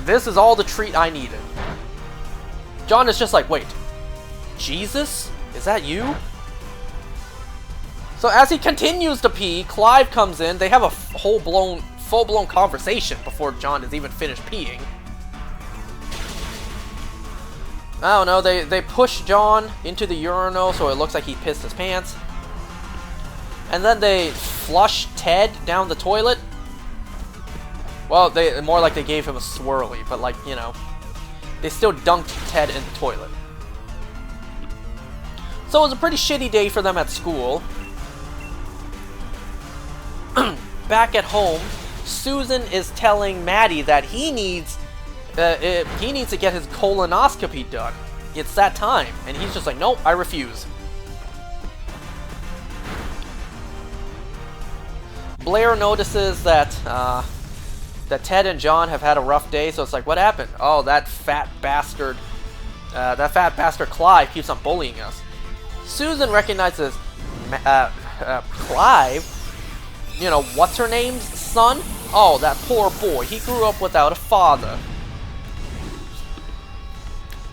Speaker 1: This is all the treat I needed. John is just like, wait, Jesus? Is that you? So as he continues to pee, Clive comes in. They have a full-blown conversation before John has even finished peeing. I don't know, they push John into the urinal so it looks like he pissed his pants. And then they flush Ted down the toilet. Well, more like they gave him a swirly, but like, you know, they still dunked Ted in the toilet. So it was a pretty shitty day for them at school. Back at home, Susan is telling Maddie that he needs to get his colonoscopy done. It's that time, and he's just like, nope, I refuse. Blair notices that that Ted and John have had a rough day, so it's like, what happened? Oh, that fat bastard Clive keeps on bullying us. Susan recognizes Clive. You know, what's her name's son? Oh, that poor boy. He grew up without a father.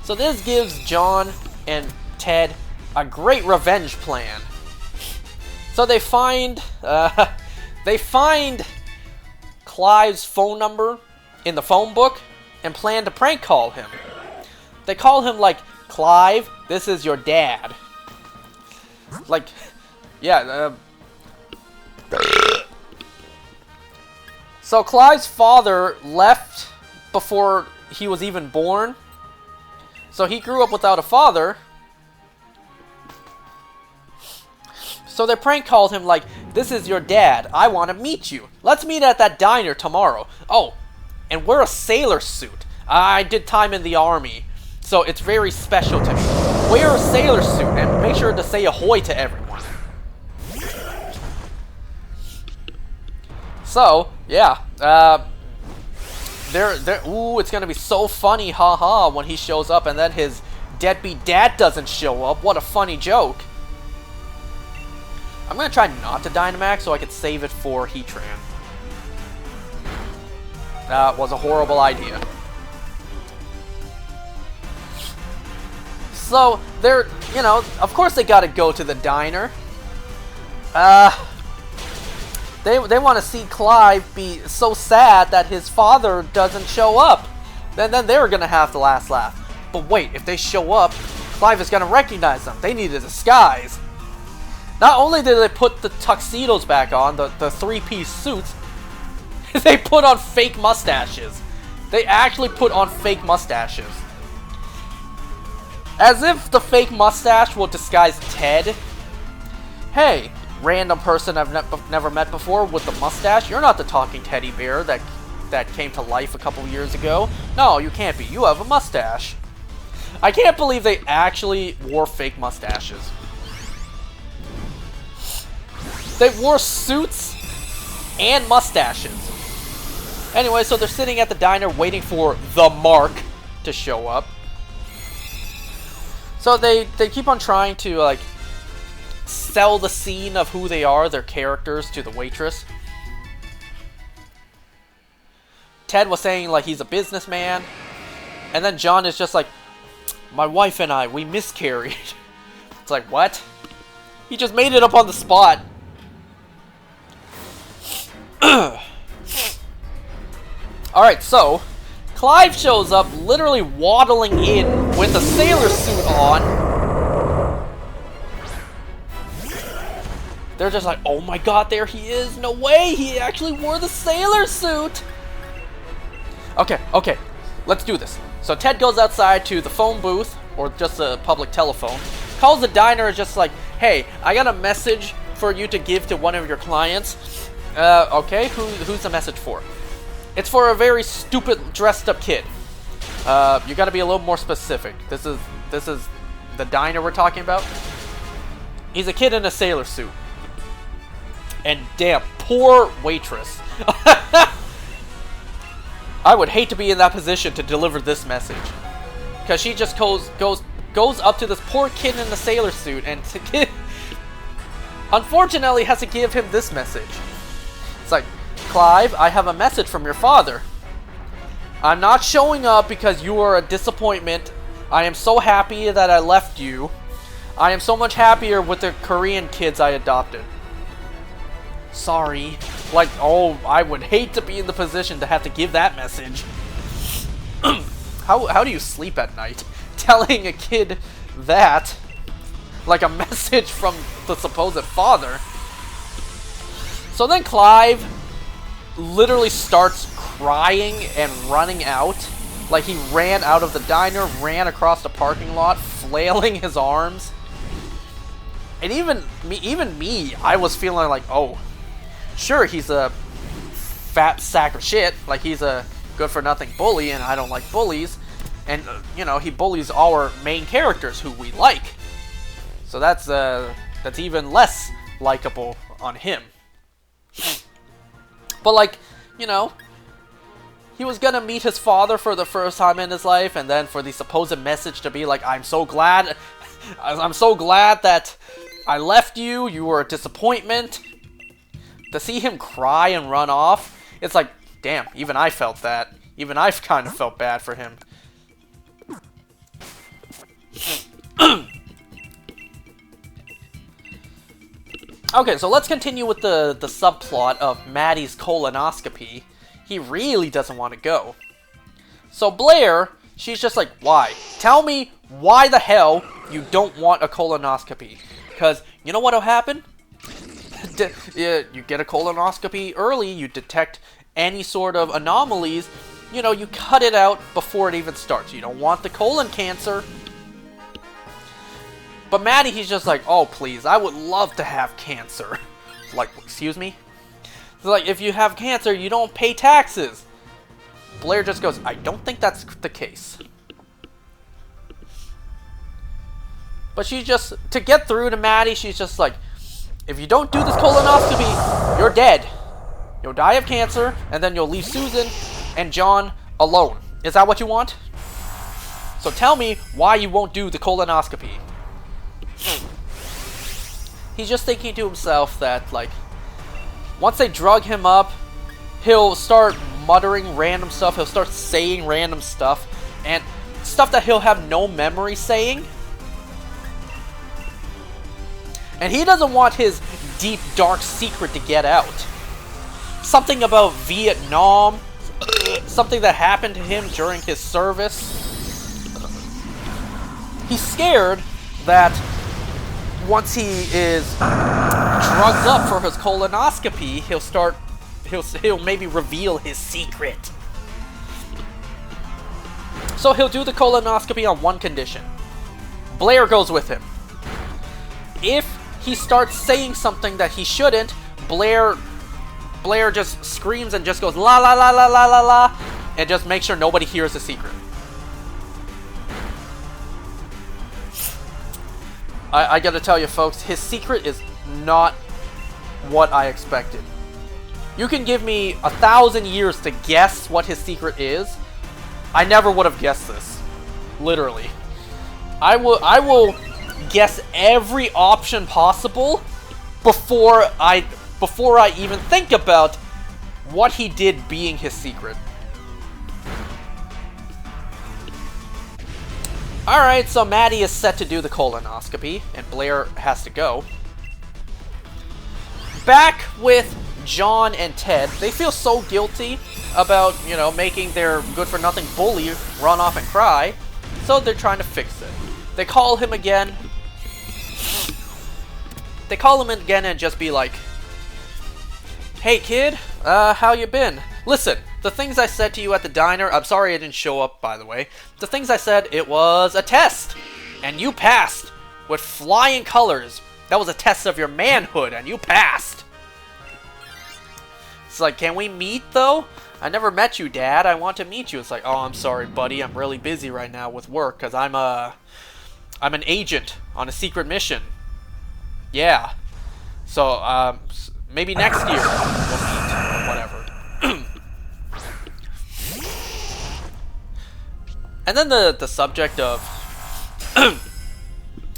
Speaker 1: So this gives John and Ted a great revenge plan. So they find Clive's phone number in the phone book and plan to prank call him. They call him like, Clive, this is your dad. Like, yeah, so Clive's father left before he was even born. So he grew up without a father. So they prank called him like, this is your dad. I want to meet you. Let's meet at that diner tomorrow. Oh, and wear a sailor suit. I did time in the army, so it's very special to me. Wear a sailor suit and make sure to say ahoy to everyone. So, yeah, ooh, it's gonna be so funny, haha, when he shows up and then his deadbeat dad doesn't show up. What a funny joke. I'm gonna try not to Dynamax so I can save it for Heatran. That was a horrible idea. So, they're, you know, of course they gotta go to the diner. They want to see Clive be so sad that his father doesn't show up. Then they're gonna have the last laugh. But wait, if they show up, Clive is gonna recognize them. They need a disguise. Not only did they put the tuxedos back on, the three-piece suits, they put on fake mustaches. They actually put on fake mustaches. As if the fake mustache will disguise Ted. Hey, random person I've never met before with the mustache, you're not the talking teddy bear that came to life a couple years ago. No, you can't be. You have a mustache. I can't believe they actually wore fake mustaches. They wore suits and mustaches. Anyway, so they're sitting at the diner waiting for the Mark to show up. So they keep on trying to, like, sell the scene of who they are, their characters, to the waitress. Ted was saying, like, he's a businessman. And then John is just like, my wife and I, we miscarried. It's like, what? He just made it up on the spot. Alright, so Clive shows up literally waddling in with a sailor suit on. They're just like, oh my god, there he is. No way, he actually wore the sailor suit. Okay, let's do this. So Ted goes outside to the phone booth, or just a public telephone, calls the diner, just like, hey, I got a message for you to give to one of your clients. Okay, who's the message for? It's for a very stupid dressed up kid. You gotta be a little more specific. This is the diner we're talking about. He's a kid in a sailor suit. And damn, poor waitress. I would hate to be in that position to deliver this message. Because she just goes up to this poor kid in a sailor suit and unfortunately has to give him this message. It's like, Clive, I have a message from your father. I'm not showing up because you are a disappointment. I am so happy that I left you. I am so much happier with the Korean kids I adopted. Sorry. Like, oh, I would hate to be in the position to have to give that message. How do you sleep at night? Telling a kid that, like a message from the supposed father. So then Clive literally starts crying and running out. Like he ran out of the diner, ran across the parking lot, flailing his arms. And even me, I was feeling like, oh, sure, he's a fat sack of shit. Like, he's a good-for-nothing bully, and I don't like bullies. And, you know, he bullies our main characters who we like. So that's even less likable on him. But, like, you know, he was gonna meet his father for the first time in his life, and then for the supposed message to be like, I'm so glad that I left you, you were a disappointment. To see him cry and run off, it's like, damn, even I felt that. Even I've kind of felt bad for him. Okay, so let's continue with the subplot of Maddie's colonoscopy. He really doesn't want to go. So Blair, she's just like, why? Tell me why the hell you don't want a colonoscopy. Because you know what'll happen? You get a colonoscopy early, you detect any sort of anomalies, you know, you cut it out before it even starts. You don't want the colon cancer. But Maddie, he's just like, oh, please, I would love to have cancer. Like, excuse me? So, like, if you have cancer, you don't pay taxes. Blair just goes, I don't think that's the case. But she just, to get through to Maddie, she's just like, if you don't do this colonoscopy, you're dead. You'll die of cancer, and then you'll leave Susan and John alone. Is that what you want? So tell me why you won't do the colonoscopy. he's just thinking to himself that, like, once they drug him up, he'll start muttering random stuff, he'll start saying random stuff, and stuff that he'll have no memory saying. And he doesn't want his deep, dark secret to get out. Something about Vietnam, something that happened to him during his service. He's scared that once he is drugged up for his colonoscopy, he'll maybe reveal his secret. So he'll do the colonoscopy on one condition. Blair goes with him. If he starts saying something that he shouldn't, Blair just screams and just goes la la la la la la la, and just make sure nobody hears the secret. I gotta tell you folks, his secret is not what I expected. You can give me 1,000 years to guess what his secret is. I never would have guessed this. Literally. I will guess every option possible before I even think about what he did being his secret. Alright, so Maddie is set to do the colonoscopy, and Blair has to go. Back with John and Ted, they feel so guilty about, you know, making their good-for-nothing bully run off and cry, so they're trying to fix it. They call him again. They call him again and just be like, "Hey kid, how you been? Listen, the things I said to you at the diner, I'm sorry I didn't show up, by the way. The things I said, it was a test, and you passed with flying colors. That was a test of your manhood, and you passed." It's like, "Can we meet, though? I never met you, Dad. I want to meet you." It's like, "Oh, I'm sorry, buddy. I'm really busy right now with work, because I'm an agent on a secret mission. Yeah. So, maybe next year we'll meet, or whatever." And then the subject of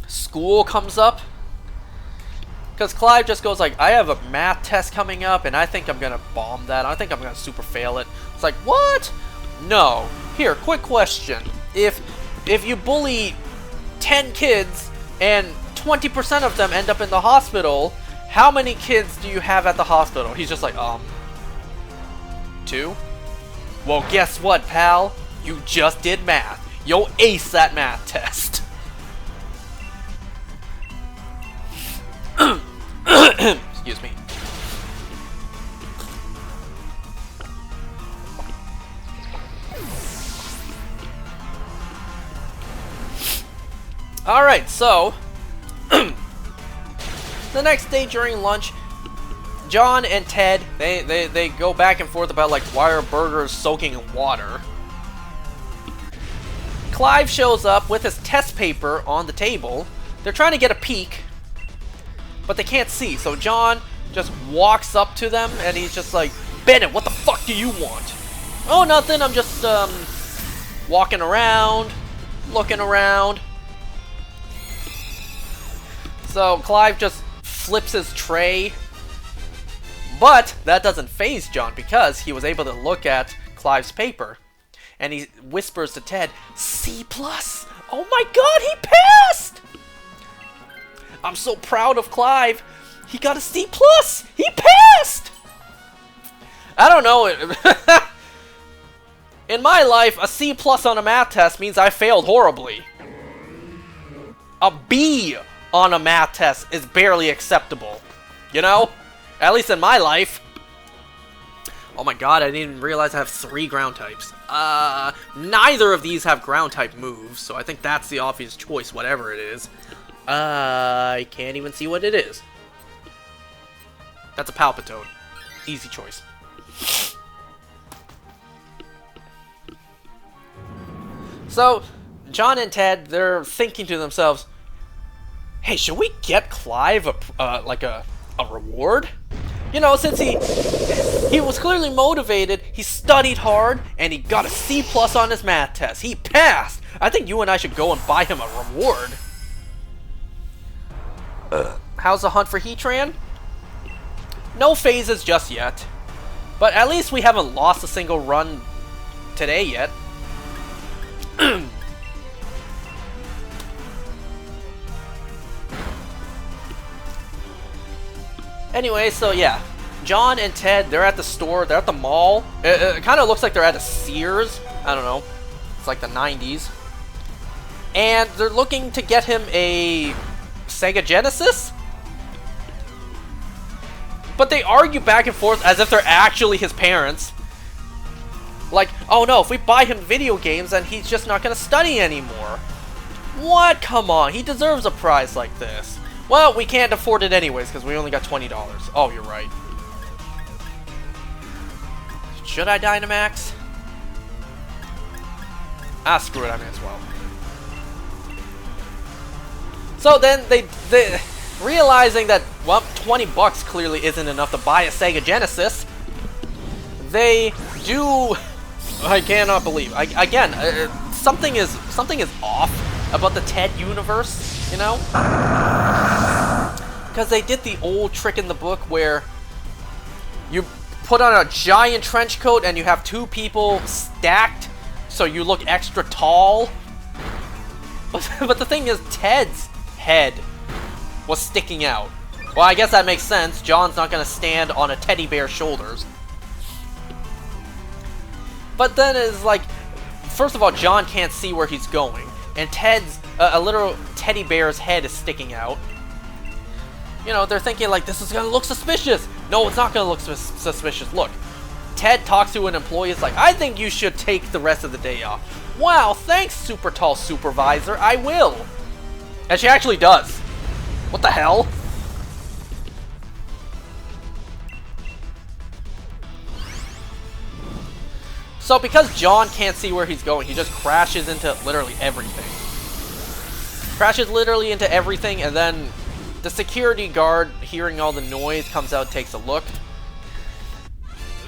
Speaker 1: school comes up. Because Clive just goes like, "I have a math test coming up, and I think I'm going to bomb that. I think I'm going to super fail it." It's like, what? No. Here, quick question. If you bully 10 kids, and 20% of them end up in the hospital, how many kids do you have at the hospital? He's just like, 2? Well, guess what, pal? You just did math. You'll ace that math test. Excuse me. Alright, so the next day during lunch, John and Ted, they go back and forth about, like, why are burgers soaking in water? Clive shows up with his test paper on the table. They're trying to get a peek, but they can't see. So John just walks up to them, and he's just like, "Bennett, what the fuck do you want?" "Oh, nothing. I'm just, walking around, looking around." So Clive just flips his tray. But that doesn't faze John, because he was able to look at Clive's paper. And he whispers to Ted, "C+! Oh my god, he passed! I'm so proud of Clive. He got a C+! He passed!" I don't know. In my life, a C+ on a math test means I failed horribly. A B on a math test is barely acceptable. You know? At least in my life. Oh my god, I didn't even realize I have 3 ground types. Neither of these have ground type moves, so I think that's the obvious choice, whatever it is. I can't even see what it is. That's a Palpitoad. Easy choice. So, John and Ted, they're thinking to themselves, "Hey, should we get Clive a reward? You know, since he was clearly motivated, he studied hard, and he got a C+ on his math test. He passed. I think you and I should go and buy him a reward." How's the hunt for Heatran? No phases just yet. But at least we haven't lost a single run today yet. Anyway, so yeah. John and Ted, they're at the store, they're at the mall. It kind of looks like they're at a Sears. I don't know. It's like the 90s. And they're looking to get him a Sega Genesis? But they argue back and forth as if they're actually his parents. Like, oh no, if we buy him video games, then he's just not going to study anymore. What? Come on, he deserves a prize like this. Well, we can't afford it anyways, because we only got $20. Oh, you're right. Should I Dynamax? Ah, screw it, I may as well. So then they realizing that, well, 20 bucks clearly isn't enough to buy a Sega Genesis, they do... I cannot believe. Again, something is off about the Ted universe, you know? Because they did the old trick in the book where you put on a giant trench coat and you have two people stacked so you look extra tall. But the thing is, Ted's head was sticking out. Well, I guess that makes sense. John's not going to stand on a teddy bear's shoulders. But then it's like, first of all, John can't see where he's going. And Ted's, a literal teddy bear's head is sticking out. You know, they're thinking like, this is going to look suspicious. No, it's not going to look suspicious. Look, Ted talks to an employee. It's like, I think you should take the rest of the day off. Wow, thanks, super tall supervisor. I will. And she actually does. What the hell? So because John can't see where he's going, he just crashes into literally everything. Crashes literally into everything, and then the security guard, hearing all the noise, comes out, takes a look.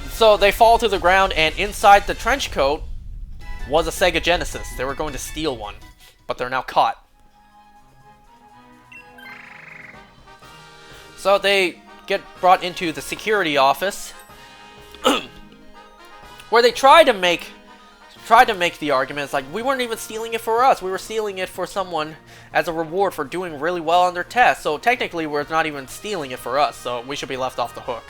Speaker 1: So they fall to the ground, and inside the trench coat was a Sega Genesis. They were going to steal one, but they're now caught. So they get brought into the security office, where they try to make the argument. It's like, we weren't even stealing it for us. We were stealing it for someone as a reward for doing really well on their test. So technically, we're not even stealing it for us. So we should be left off the hook.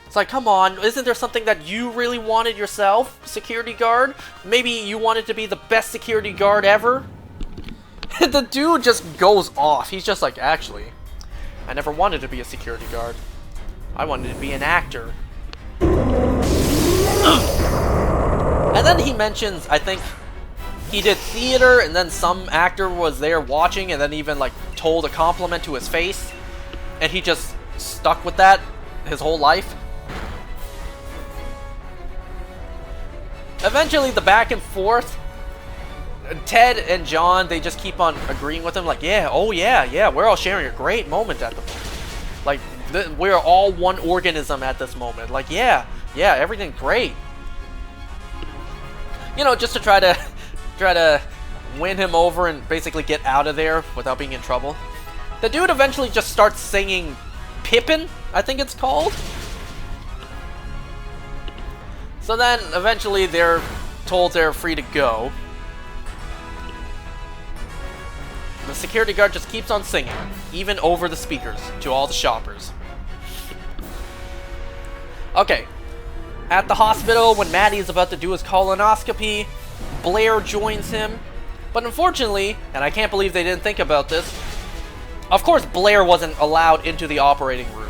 Speaker 1: It's like, come on, isn't there something that you really wanted yourself, security guard? Maybe you wanted to be the best security guard ever? The dude just goes off. He's just like, actually, I never wanted to be a security guard. I wanted to be an actor. And then he mentions, I think, he did theater, and then some actor was there watching, and then even, like, told a compliment to his face. And he just stuck with that his whole life. Eventually, the back and forth, Ted and John, they just keep on agreeing with him, like, yeah, oh yeah, we're all sharing a great moment at the moment. Like, we're all one organism at this moment. Like, yeah, everything's great. You know, just to try to win him over and basically get out of there without being in trouble. The dude eventually just starts singing Pippin, I think it's called. So then, eventually, they're told they're free to go. The security guard just keeps on singing, even over the speakers, to all the shoppers. Okay. At the hospital, when Maddie is about to do his colonoscopy, Blair joins him. But unfortunately, and I can't believe they didn't think about this, of course Blair wasn't allowed into the operating room.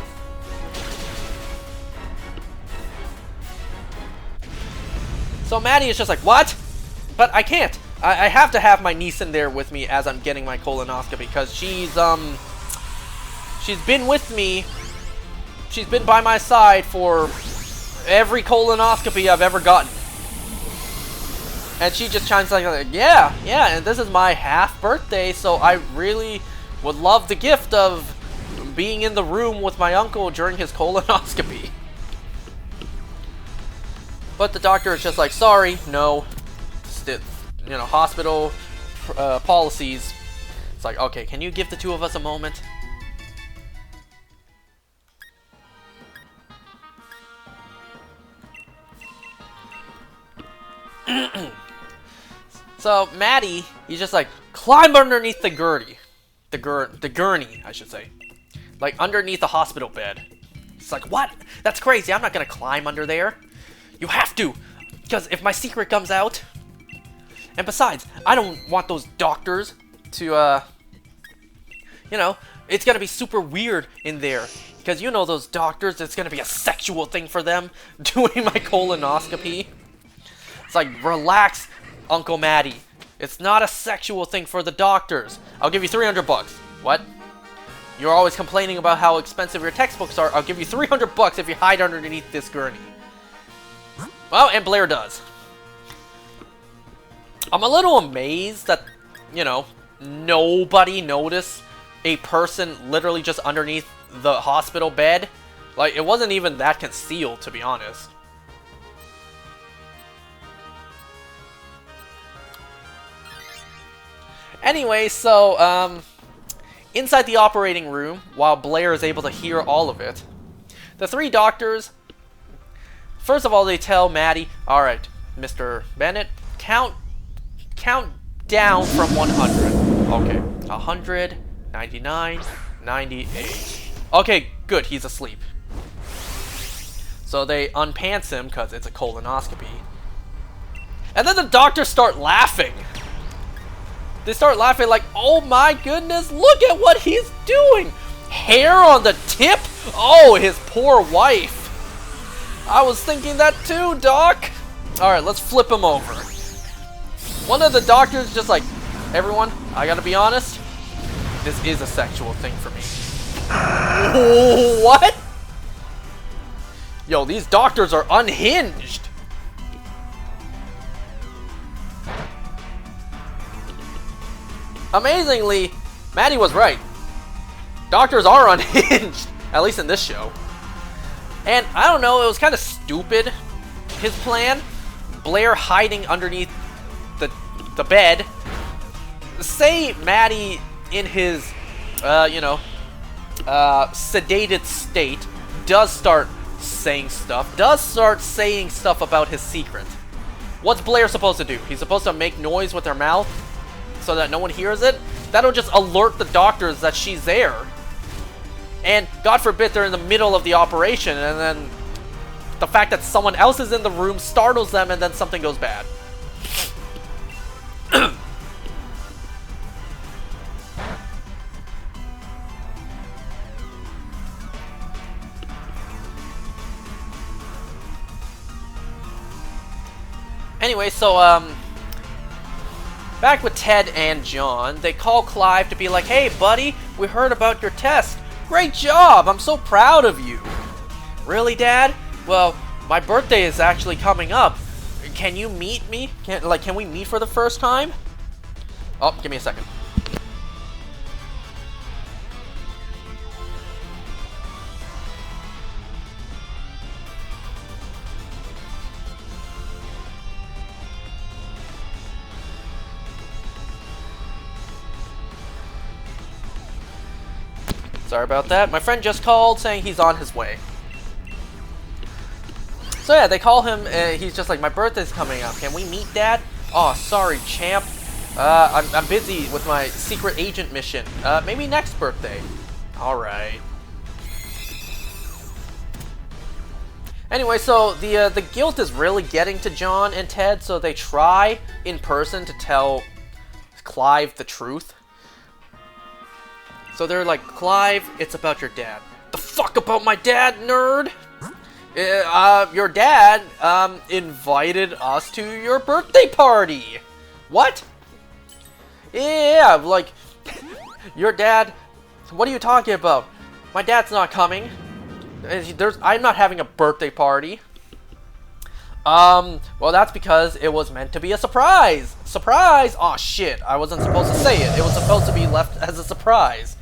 Speaker 1: So Maddie is just like, what? But I can't. I have to have my niece in there with me as I'm getting my colonoscopy, because she's been with me. She's been by my side for every colonoscopy I've ever gotten. And she just chimes in like, yeah, and this is my half birthday, so I really would love the gift of being in the room with my uncle during his colonoscopy. But the doctor is just like, sorry, no. You know, hospital policies. It's like, okay, can you give the two of us a moment? So Maddie, he's just like, climb underneath the gurney. The gurney, I should say. Like underneath the hospital bed. It's like, what? That's crazy. I'm not gonna climb under there. You have to, because if my secret comes out, and besides, I don't want those doctors to, you know, it's gonna be super weird in there. Because you know those doctors, it's gonna be a sexual thing for them doing my colonoscopy. It's like, relax, Uncle Matty. It's not a sexual thing for the doctors. I'll give you 300 bucks. What? You're always complaining about how expensive your textbooks are. I'll give you 300 bucks if you hide underneath this gurney. Well, and Blair does. I'm a little amazed that, you know, nobody noticed a person literally just underneath the hospital bed. Like, it wasn't even that concealed, to be honest. Anyway, so, inside the operating room, while Blair is able to hear all of it, the three doctors, first of all, they tell Maddie, alright, Mr. Bennett, count down from 100. Okay, 100, 99, 98. Okay, good, he's asleep. So they unpants him, because it's a colonoscopy. And then the doctors start laughing. They start laughing like, oh my goodness, look at what he's doing! Hair on the tip? Oh, his poor wife. I was thinking that too, Doc. Alright, let's flip him over. One of the doctors just like, everyone, I gotta be honest, this is a sexual thing for me. What? Yo, these doctors are unhinged. Amazingly, Maddie was right. Doctors are unhinged, at least in this show. And I don't know, it was kind of stupid, his plan. Blair hiding underneath the bed. Say Maddie in his, you know, sedated state does start saying stuff about his secret. What's Blair supposed to do? He's supposed to make noise with her mouth so that no one hears it? That'll just alert the doctors that she's there. And God forbid they're in the middle of the operation and then the fact that someone else is in the room startles them and then something goes bad. Anyway, so, back with Ted and John, they call Clive to be like, hey, buddy, we heard about your test. Great job! I'm so proud of you. Really, Dad? Well, my birthday is actually coming up. Can you meet me? Can we meet for the first time? Oh, give me a second. Sorry about that. My friend just called saying he's on his way. So yeah, they call him, he's just like, my birthday's coming up. Can we meet, Dad? Oh, sorry, champ. I'm busy with my secret agent mission. Maybe next birthday. Alright. Anyway, so the guilt is really getting to John and Ted, so they try in person to tell Clive the truth. So they're like, Clive, it's about your dad. The fuck about my dad, nerd? Your dad, invited us to your birthday party. What? Yeah, like, your dad, what are you talking about? My dad's not coming. I'm not having a birthday party. Well, that's because it was meant to be a surprise. Surprise! Aw, shit, I wasn't supposed to say it. It was supposed to be left as a surprise.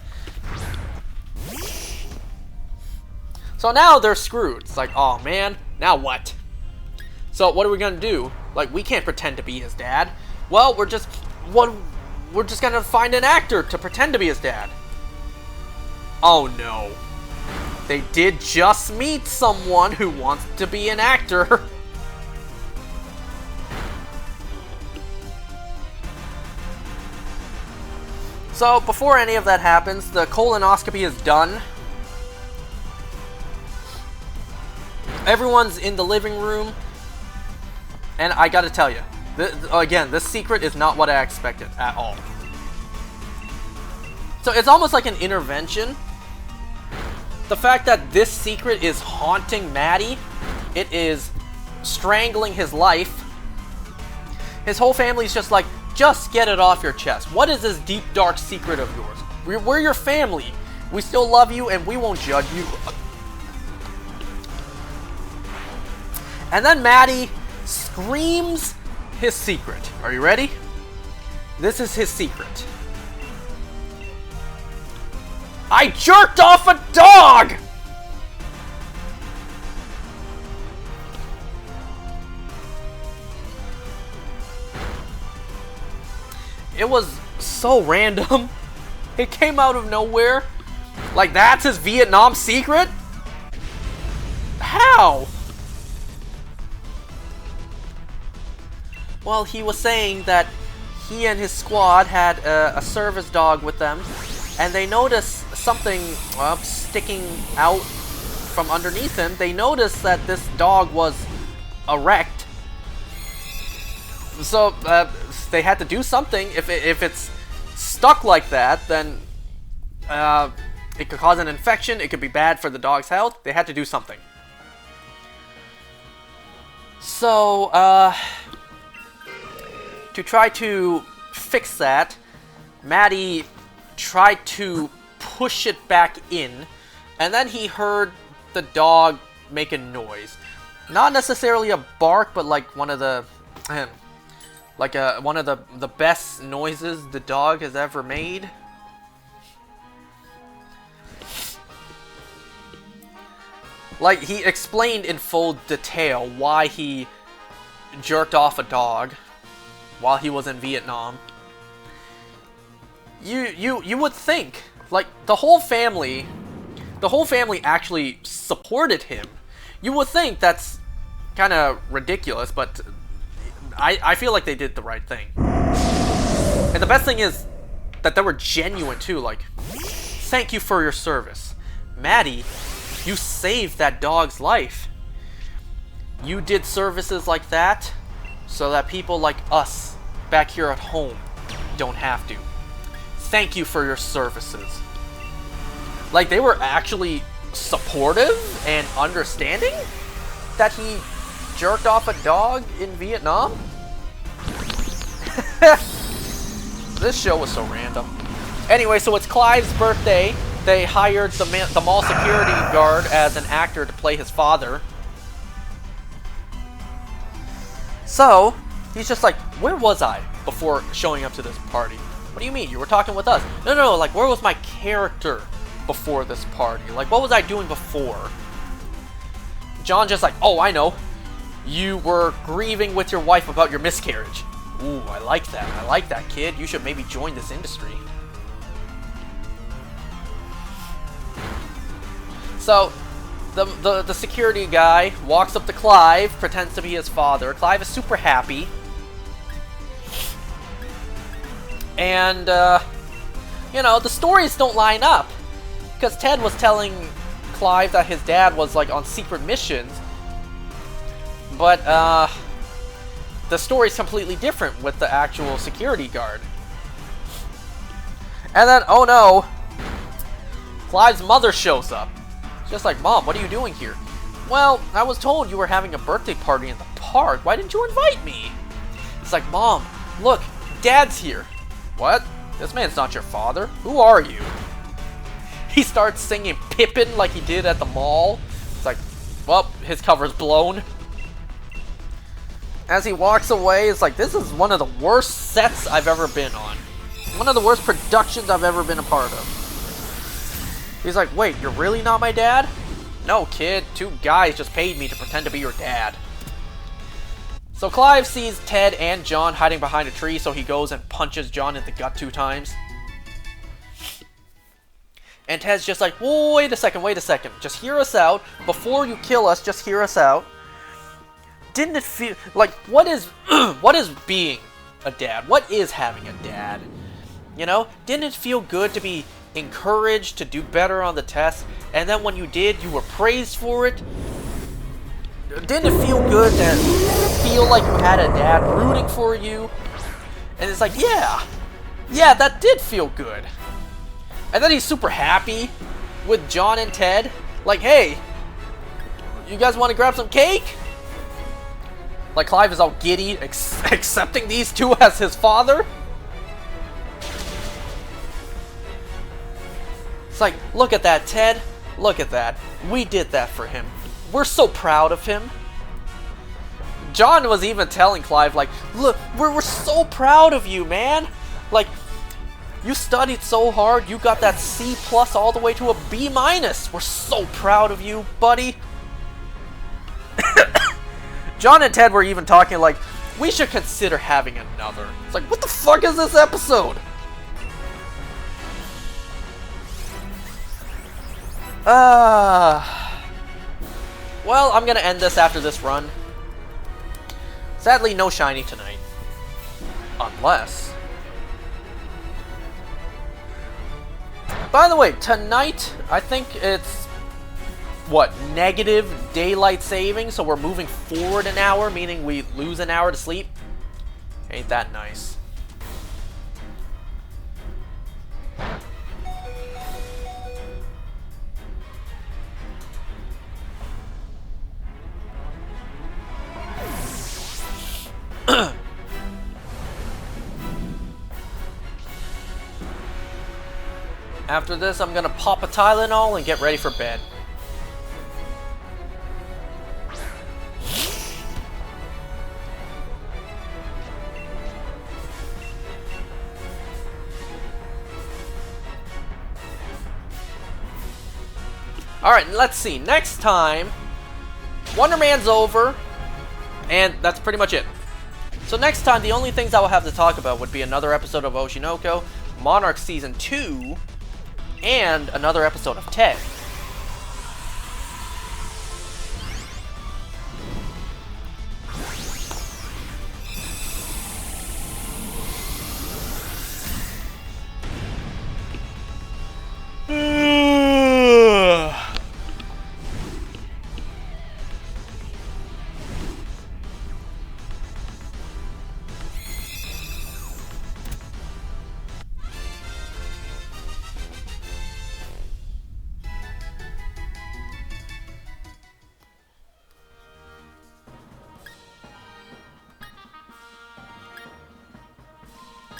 Speaker 1: So now they're screwed. It's like, oh man, now what? So what are we gonna do? Like, we can't pretend to be his dad. Well, we're just, what we're just gonna find an actor to pretend to be his dad. Oh no. They did just meet someone who wants to be an actor. So, before any of that happens, the colonoscopy is done. Everyone's in the living room. And I gotta tell you, again, this secret is not what I expected at all. So, it's almost like an intervention. The fact that this secret is haunting Maddie, it is strangling his life. His whole family's just like, just get it off your chest. What is this deep, dark secret of yours? We're your family. We still love you and we won't judge you. And then Maddie screams his secret. Are you ready? This is his secret. I jerked off a dog! It was so random. It came out of nowhere. Like, that's his Vietnam secret? How? Well, he was saying that he and his squad had a service dog with them, and they noticed something sticking out from underneath him. They noticed that this dog was erect. So, they had to do something. If it's stuck like that, then it could cause an infection. It could be bad for the dog's health. They had to do something. So, to try to fix that, Maddie tried to push it back in, and then he heard the dog make a noise. Not necessarily a bark, but like one of the one of the best noises the dog has ever made. Like, he explained in full detail why he jerked off a dog while he was in Vietnam. You would think, like, the whole family actually supported him. You would think that's kind of ridiculous, but I feel like they did the right thing. And the best thing is that they were genuine too, like, thank you for your service. Maddie, you saved that dog's life. You did services like that so that people like us back here at home don't have to. Thank you for your services. Like, they were actually supportive and understanding that he jerked off a dog in Vietnam. This show was so random. Anyway, so it's Clive's birthday. They hired the mall security guard as an actor to play his father. So, he's just like, where was I before showing up to this party? What do you mean? You were talking with us. No, like, where was my character before this party? Like, what was I doing before? John just like, oh, I know. You were grieving with your wife about your miscarriage. Ooh, I like that. I like that, kid. You should maybe join this industry. So, the security guy walks up to Clive, pretends to be his father. Clive is super happy. And, you know, the stories don't line up. Because Ted was telling Clive that his dad was, like, on secret missions. But, the story's completely different with the actual security guard. And then, oh no, Clive's mother shows up. Just like, Mom, what are you doing here? Well, I was told you were having a birthday party in the park. Why didn't you invite me? It's like, Mom, look, Dad's here. What? This man's not your father. Who are you? He starts singing Pippin like he did at the mall. It's like, well, his cover's blown. As he walks away, it's like, this is one of the worst sets I've ever been on. One of the worst productions I've ever been a part of. He's like, wait, you're really not my dad? No, kid. 2 guys just paid me to pretend to be your dad. So Clive sees Ted and John hiding behind a tree, so he goes and punches John in the gut 2 times. And Ted's just like, whoa, wait a second. Just hear us out. Before you kill us, just hear us out. Didn't it feel like, what is what is being a dad? What is having a dad? You know, didn't it feel good to be encouraged to do better on the test? And then when you did, you were praised for it? Didn't it feel good to feel like you had a dad rooting for you? And it's like, yeah, that did feel good. And then he's super happy with John and Ted. Like, hey, you guys want to grab some cake? Like, Clive is all giddy, accepting these two as his father. It's like, look at that, Ted. Look at that. We did that for him. We're so proud of him. John was even telling Clive, like, look, we're so proud of you, man. Like, you studied so hard, you got that C+ all the way to a B-. We're so proud of you, buddy. John and Ted were even talking like, we should consider having another. It's like, what the fuck is this episode? Well, I'm gonna end this after this run. Sadly, no shiny tonight. Unless... By the way, tonight, I think it's... what, negative daylight saving, so we're moving forward an hour, meaning we lose an hour to sleep. Ain't that nice. After this, I'm gonna pop a Tylenol and get ready for bed. Alright, let's see. Next time, Wonder Man's over, and that's pretty much it. So next time, the only things I will have to talk about would be another episode of Oshinoko, Monarch Season 2, and another episode of Ted.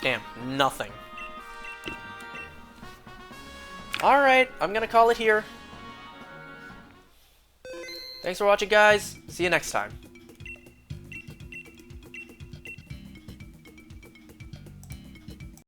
Speaker 1: Damn, nothing. Alright, I'm gonna call it here. Thanks for watching, guys. See you next time.